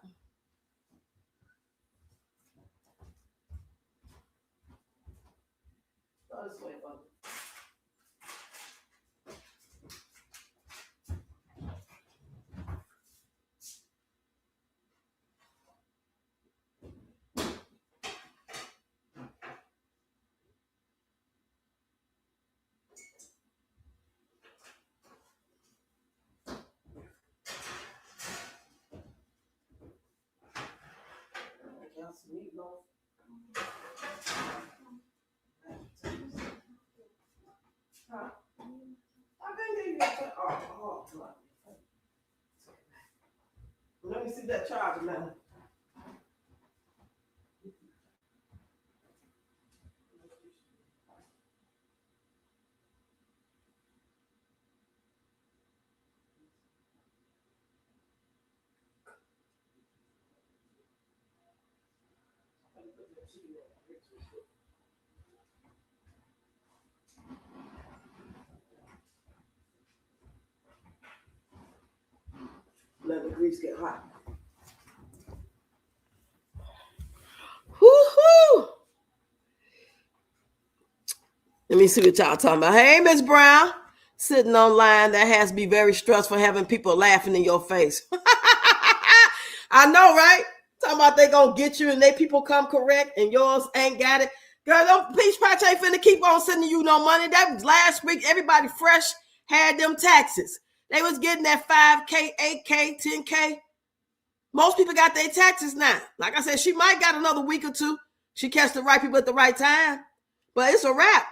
Let me see that charger now. Let the grease get hot. Woo-hoo! Let me see what y'all talking about. Hey, Miss Brown. Sitting online, that has to be very stressful having people laughing in your face. I know, right? Talking about they gonna get you and they people come correct and yours ain't got it. Girl, them Peach Patch ain't finna keep on sending you no money. That was last week. Everybody fresh had them taxes. They was getting that 5K, 8K, 10K. Most people got their taxes now. Like I said, she might got another week or two. She catch the right people at the right time. But it's a wrap.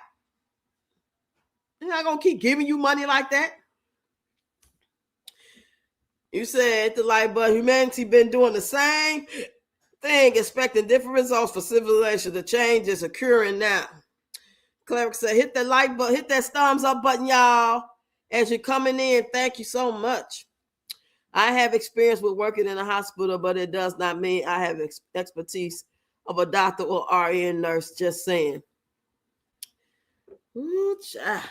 They're not gonna keep giving you money like that. You said the light, but humanity been doing the same thing, expecting different results for civilization. The change is occurring now. Cleric said, hit that like button, hit that thumbs up button, y'all. As you're coming in, thank you so much. I have experience with working in a hospital, but it does not mean I have expertise of a doctor or RN nurse. Just saying. Ooh, child.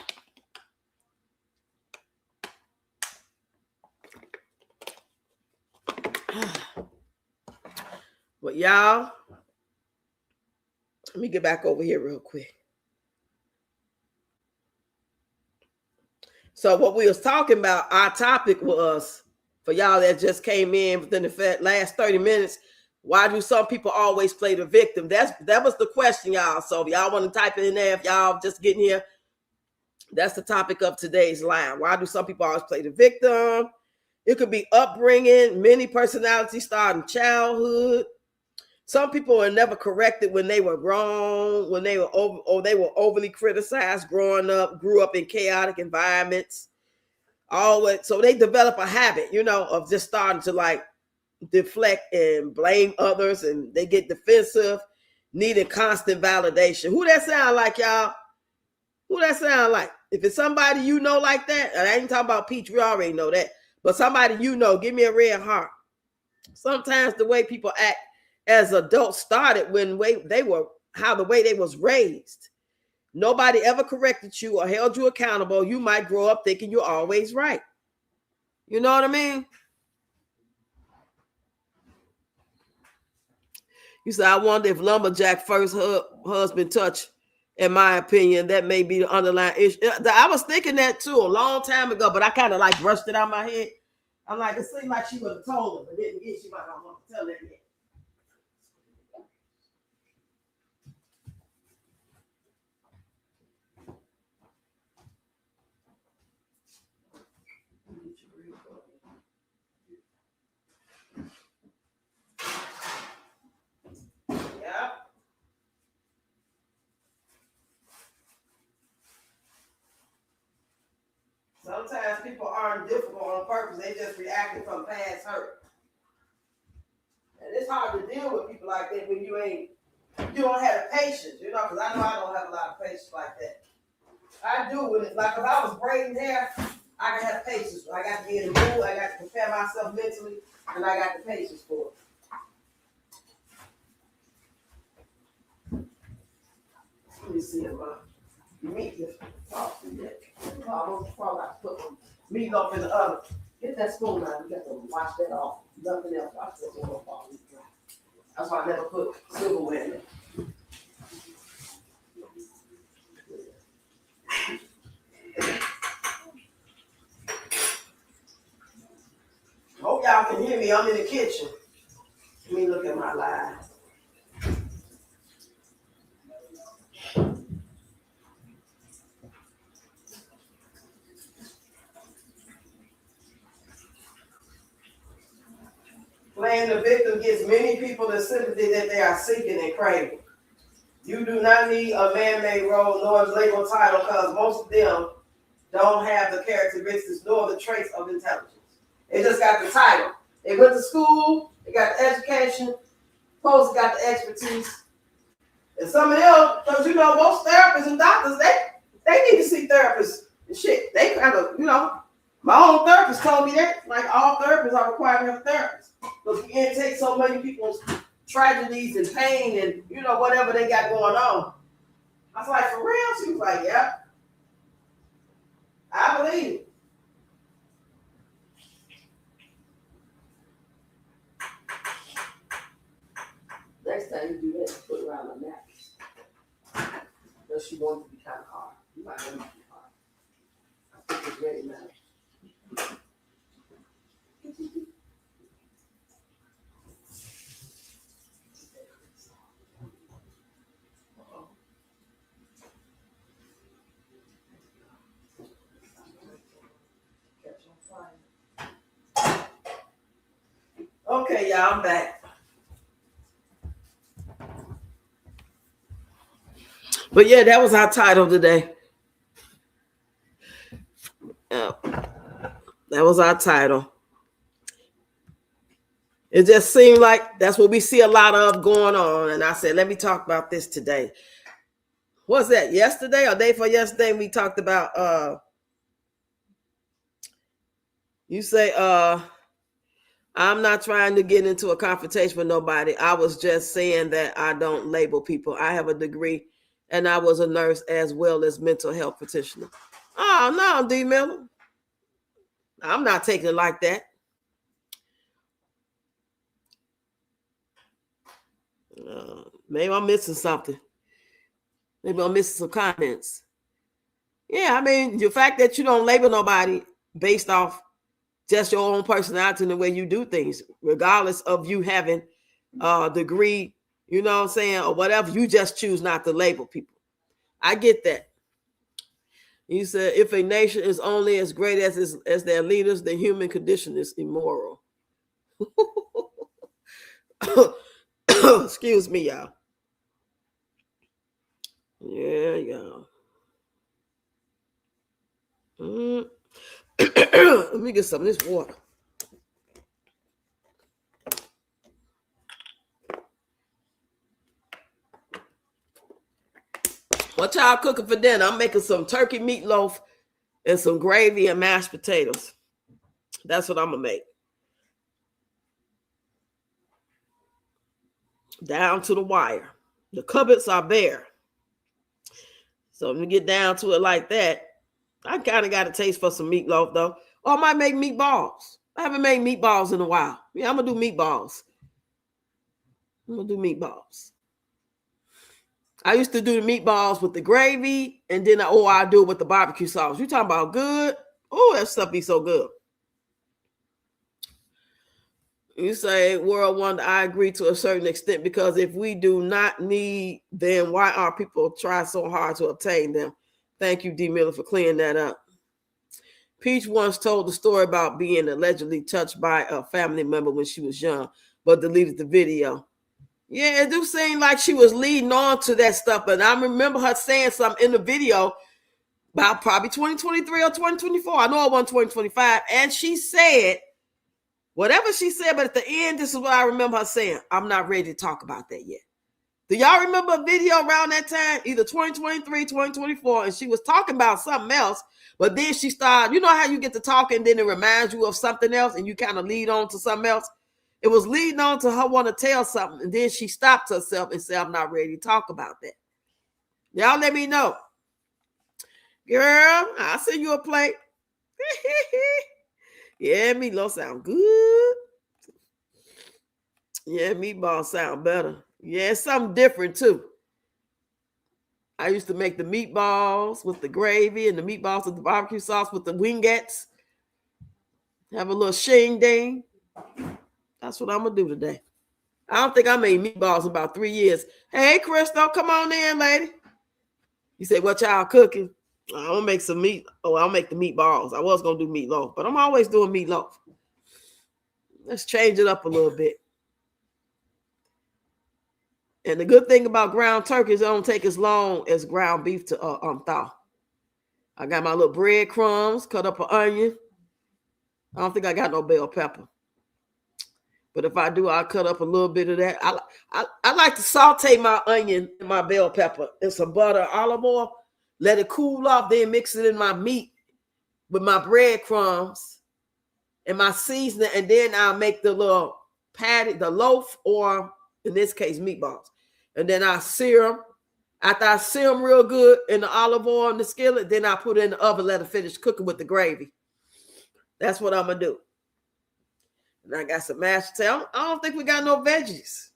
But y'all, let me get back over here real quick. So what we was talking about, our topic was, for y'all that just came in within the last 30 minutes, why do some people always play the victim? That was the question, y'all. So if y'all want to type it in there, if y'all just getting here, that's the topic of today's line. Why do some people always play the victim? It could be upbringing, many personalities starting childhood. Some people are never corrected when they were wrong, when they were overly criticized growing up, grew up in chaotic environments. Always, so they develop a habit, of just starting to like deflect and blame others, and they get defensive, needing constant validation. Who that sound like, y'all? Who that sound like? If it's somebody you know like that, and I ain't talking about Peach, we already know that, but somebody you know, give me a red heart. Sometimes the way people act as adults started when the way they was raised. Nobody ever corrected you or held you accountable. You might grow up thinking you're always right. You know what I mean? You said, I wonder if Lumberjack first husband touched, in my opinion, that may be the underlying issue. I was thinking that too a long time ago, but I kind of like brushed it out of my head. I'm like, it seemed like she would have told him, but didn't get. She might not want to tell that yet. Yeah. Sometimes people aren't difficult on purpose. They just reacting from past hurt. And it's hard to deal with people like that when you ain't you don't have the patience, you know, because I know I don't have a lot of patience like that. I do with it. Like if I was braiding hair, I can have patience. I got to get in the mood. I got to prepare myself mentally, and I got the patience for it. Let me see if meat is off the neck. Almost fall out. Put meat off in the oven. Get that spoon out. You got to wash that off. Nothing else. Wash that spoon off. That's why I never put silverware in it. Hope y'all can hear me. I'm in the kitchen. Let me look at my live. Playing the victim gives many people the sympathy that they are seeking and craving. You do not need a man-made role nor a label title because most of them don't have the characteristics nor the traits of intelligence. They just got the title. They went to school, they got the education, folks got the expertise. And some of them, because you know, most therapists and doctors, they need to see therapists and shit. They kind of, you know, my own therapist told me that, like all therapists are required to have therapists. Because you can't take so many people's tragedies and pain and, you know, whatever they got going on. I was like, for real? She was like, yeah. I believe it. Next time you do that, put it around my neck. Because she wants it to be kind of hard. You might want it to be hard. I think it's ready now. Okay, y'all, I'm back. But yeah, that was our title today. That was our title. It just seemed like that's what we see a lot of going on. And I said, let me talk about this today. What's that? Yesterday or day before yesterday? We talked about you say I'm not trying to get into a confrontation with nobody. I was just saying that I don't label people. I have a degree and I was a nurse as well as mental health practitioner. Oh, no, D. Miller. I'm not taking it like that. Maybe I'm missing something. Maybe I'm missing some comments. Yeah, I mean, the fact that you don't label nobody based off just your own personality and the way you do things, regardless of you having a degree, you know what I'm saying, or whatever, you just choose not to label people. I get that. You said, if a nation is only as great as their leaders, the human condition is immoral. Excuse me, y'all. Yeah, y'all. Let me get some of this water. What y'all cooking for dinner? I'm making some turkey meatloaf and some gravy and mashed potatoes. That's what I'm gonna make. Down to the wire. The cupboards are bare. So when we get down to it like that, I kind of got a taste for some meatloaf though. Or I might make meatballs. I haven't made meatballs in a while. Yeah, I'm gonna do meatballs. I used to do the meatballs with the gravy, and then I do it with the barbecue sauce. You talking about good? Oh, that stuff be so good. You say, World Wonder, I agree to a certain extent, because if we do not need them, why are people trying so hard to obtain them? Thank you, D. Miller, for clearing that up. Peach once told the story about being allegedly touched by a family member when she was young, but deleted the video. Yeah, it do seem like she was leading on to that stuff, but I remember her saying something in the video about probably 2023 or 2024. I know it wasn't 2025, and she said whatever she said, but at the end, this is what I remember her saying. I'm not ready to talk about that yet. Do y'all remember a video around that time, either 2023, 2024, and she was talking about something else, but then she started, you know how you get to talking, then it reminds you of something else, and you kind of lead on to something else? It was leading on to her want to tell something, and then she stopped herself and said, I'm not ready to talk about that. Y'all let me know. Girl, I'll send you a plate. Yeah, meatloaf sound good. Yeah, meatballs sound better. Yeah, it's something different too. I used to make the meatballs with the gravy and the meatballs with the barbecue sauce with the wingettes. Have a little shing ding. That's what I'm going to do today. I don't think I made meatballs in about 3 years. Hey, Crystal, come on in, lady. You said, what y'all cooking? I'll make some meat. Oh, I'll make the meatballs. I was going to do meatloaf, but I'm always doing meatloaf. Let's change it up a little bit. And the good thing about ground turkey is it don't take as long as ground beef to thaw. I got my little breadcrumbs, cut up an onion. I don't think I got no bell pepper. But if I do, I'll cut up a little bit of that. I like to saute my onion and my bell pepper in some butter, olive oil, let it cool off, then mix it in my meat with my breadcrumbs and my seasoning, and then I'll make the little patty, the loaf, or in this case, meatballs. And then I sear them. After I sear them real good in the olive oil in the skillet, then I put it in the oven, let it finish cooking with the gravy. That's what I'm going to do. And I got some mashed potatoes. I don't think we got no veggies.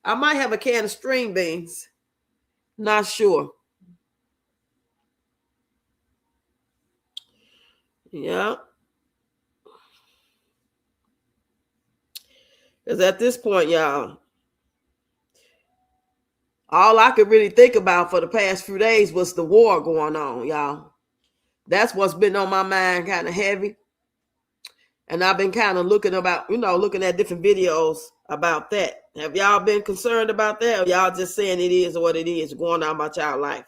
I might have a can of string beans. Not sure. Yeah. Because at this point, y'all, all I could really think about for the past few days was the war going on, y'all. That's what's been on my mind kind of heavy. And I've been kind of looking at different videos about that. Have y'all been concerned about that? Or y'all just saying it is what it is going on about y'all life?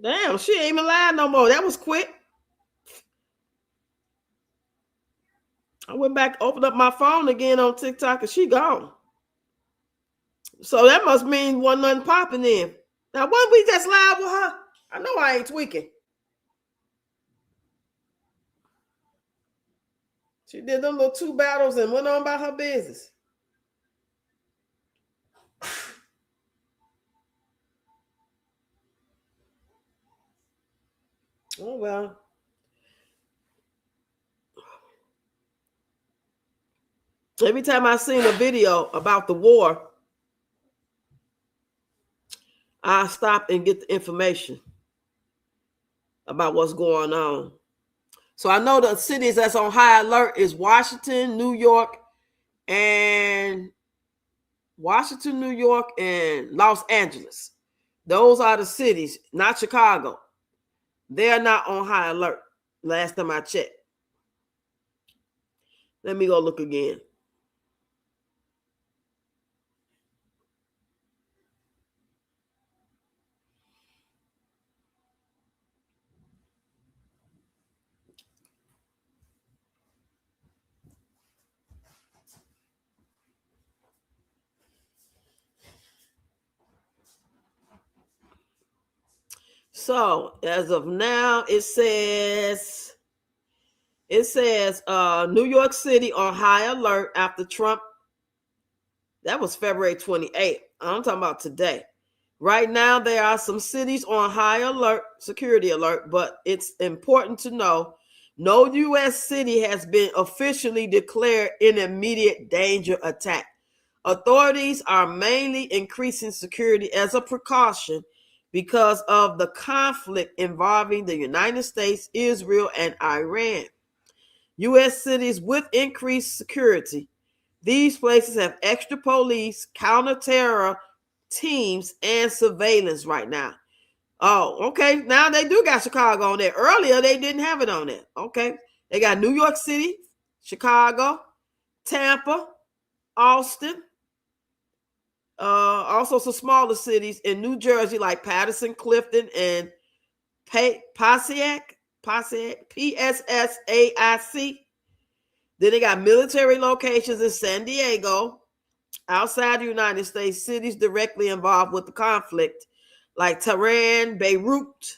Damn, she ain't even lying no more. That was quick. I went back, opened up my phone again on TikTok, and she gone. So that must mean wasn't nothing popping in. Now, wasn't we just live with her? I know I ain't tweaking. She did them little 2 battles and went on about her business. Oh, well. Every time I seen a video about the war, I stop and get the information about what's going on. So I know the cities that's on high alert is Washington, New York, and Los Angeles. Those are the cities, not Chicago. They're not on high alert. Last time I checked. Let me go look again. So as of now, it says New York City on high alert after Trump. That was February 28th. I'm talking about today. Right now, there are some cities on high alert, security alert, but it's important to know no U.S. city has been officially declared in immediate danger attack. Authorities are mainly increasing security as a precaution because of the conflict involving the United States, Israel, and Iran. U.S. cities with increased security. These places have extra police, counter-terror teams, and surveillance right now. Oh, okay. Now they do got Chicago on there. Earlier, they didn't have it on there. Okay. They got New York City, Chicago, Tampa, Austin, Also some smaller cities in New Jersey like Patterson, Clifton, and Passaic, PSSAIC. Then they got military locations in San Diego. Outside the United States, cities directly involved with the conflict, like Tehran, Beirut.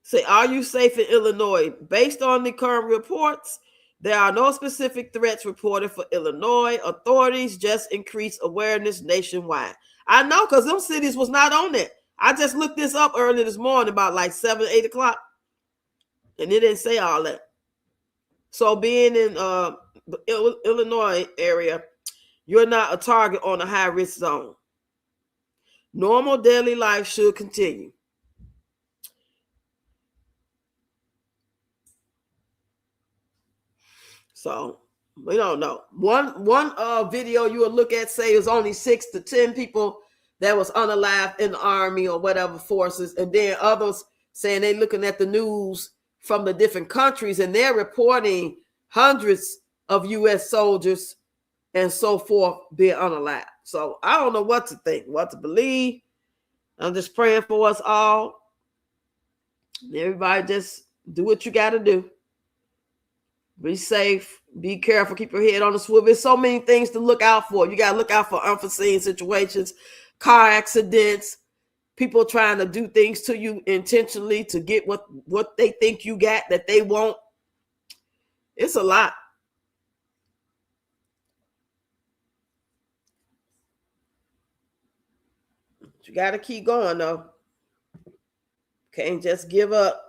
Say, are you safe in Illinois? Based on the current reports, there are no specific threats reported for Illinois. Authorities just increased awareness nationwide. I know, because them cities was not on it. I just looked this up early this morning, about like 7, 8 o'clock, and it didn't say all that. So being in the Illinois area, you're not a target on a high-risk zone. Normal daily life should continue. So we don't know. One video you will look at say it was only 6 to 10 people that was unalived in the army or whatever forces, and then others saying they looking at the news from the different countries and they're reporting hundreds of U.S. soldiers and so forth being unalived. So I don't know what to think, what to believe. I'm just praying for us all. Everybody just do what you got to do. Be safe. Be careful. Keep your head on the swivel. There's so many things to look out for. You got to look out for unforeseen situations, car accidents, people trying to do things to you intentionally to get what they think you got that they want. It's a lot. You got to keep going, though. Can't just give up.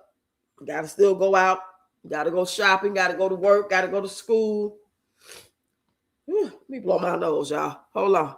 You got to still go out. Got to go shopping. Got to go to work. Got to go to school. Let me blow my nose, y'all. Hold on.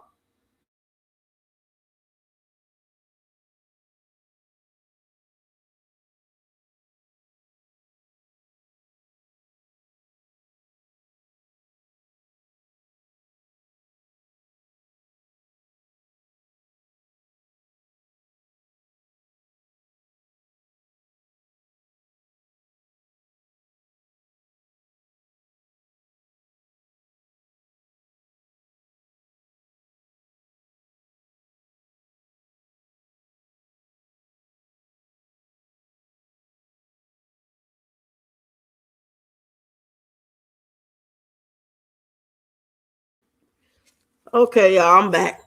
Okay, y'all, I'm back.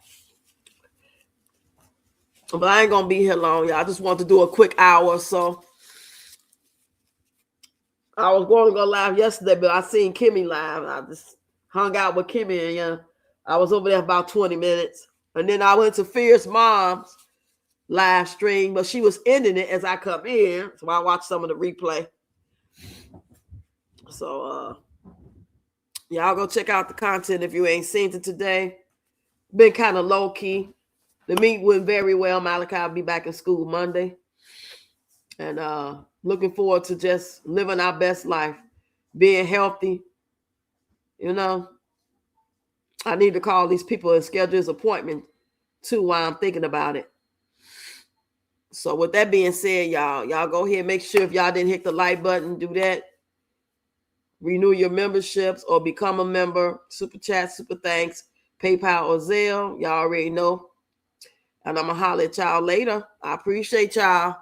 But I ain't going to be here long, y'all. I just want to do a quick hour or so. I was going to go live yesterday, but I seen Kimmy live. I just hung out with Kimmy, and I was over there about 20 minutes. And then I went to Fierce Mom's live stream, but she was ending it as I come in. So I watched some of the replay. So y'all go check out the content if you ain't seen it today. Been kind of low key. The meet went very well. Malachi will be back in school Monday. And looking forward to just living our best life, being healthy. I need to call these people and schedule his appointment too while I'm thinking about it. So with that being said, y'all go ahead and make sure if y'all didn't hit the like button, do that. Renew your memberships or become a member. Super chat, super thanks, PayPal or Zelle. Y'all already know. And I'm going to holler at y'all later. I appreciate y'all.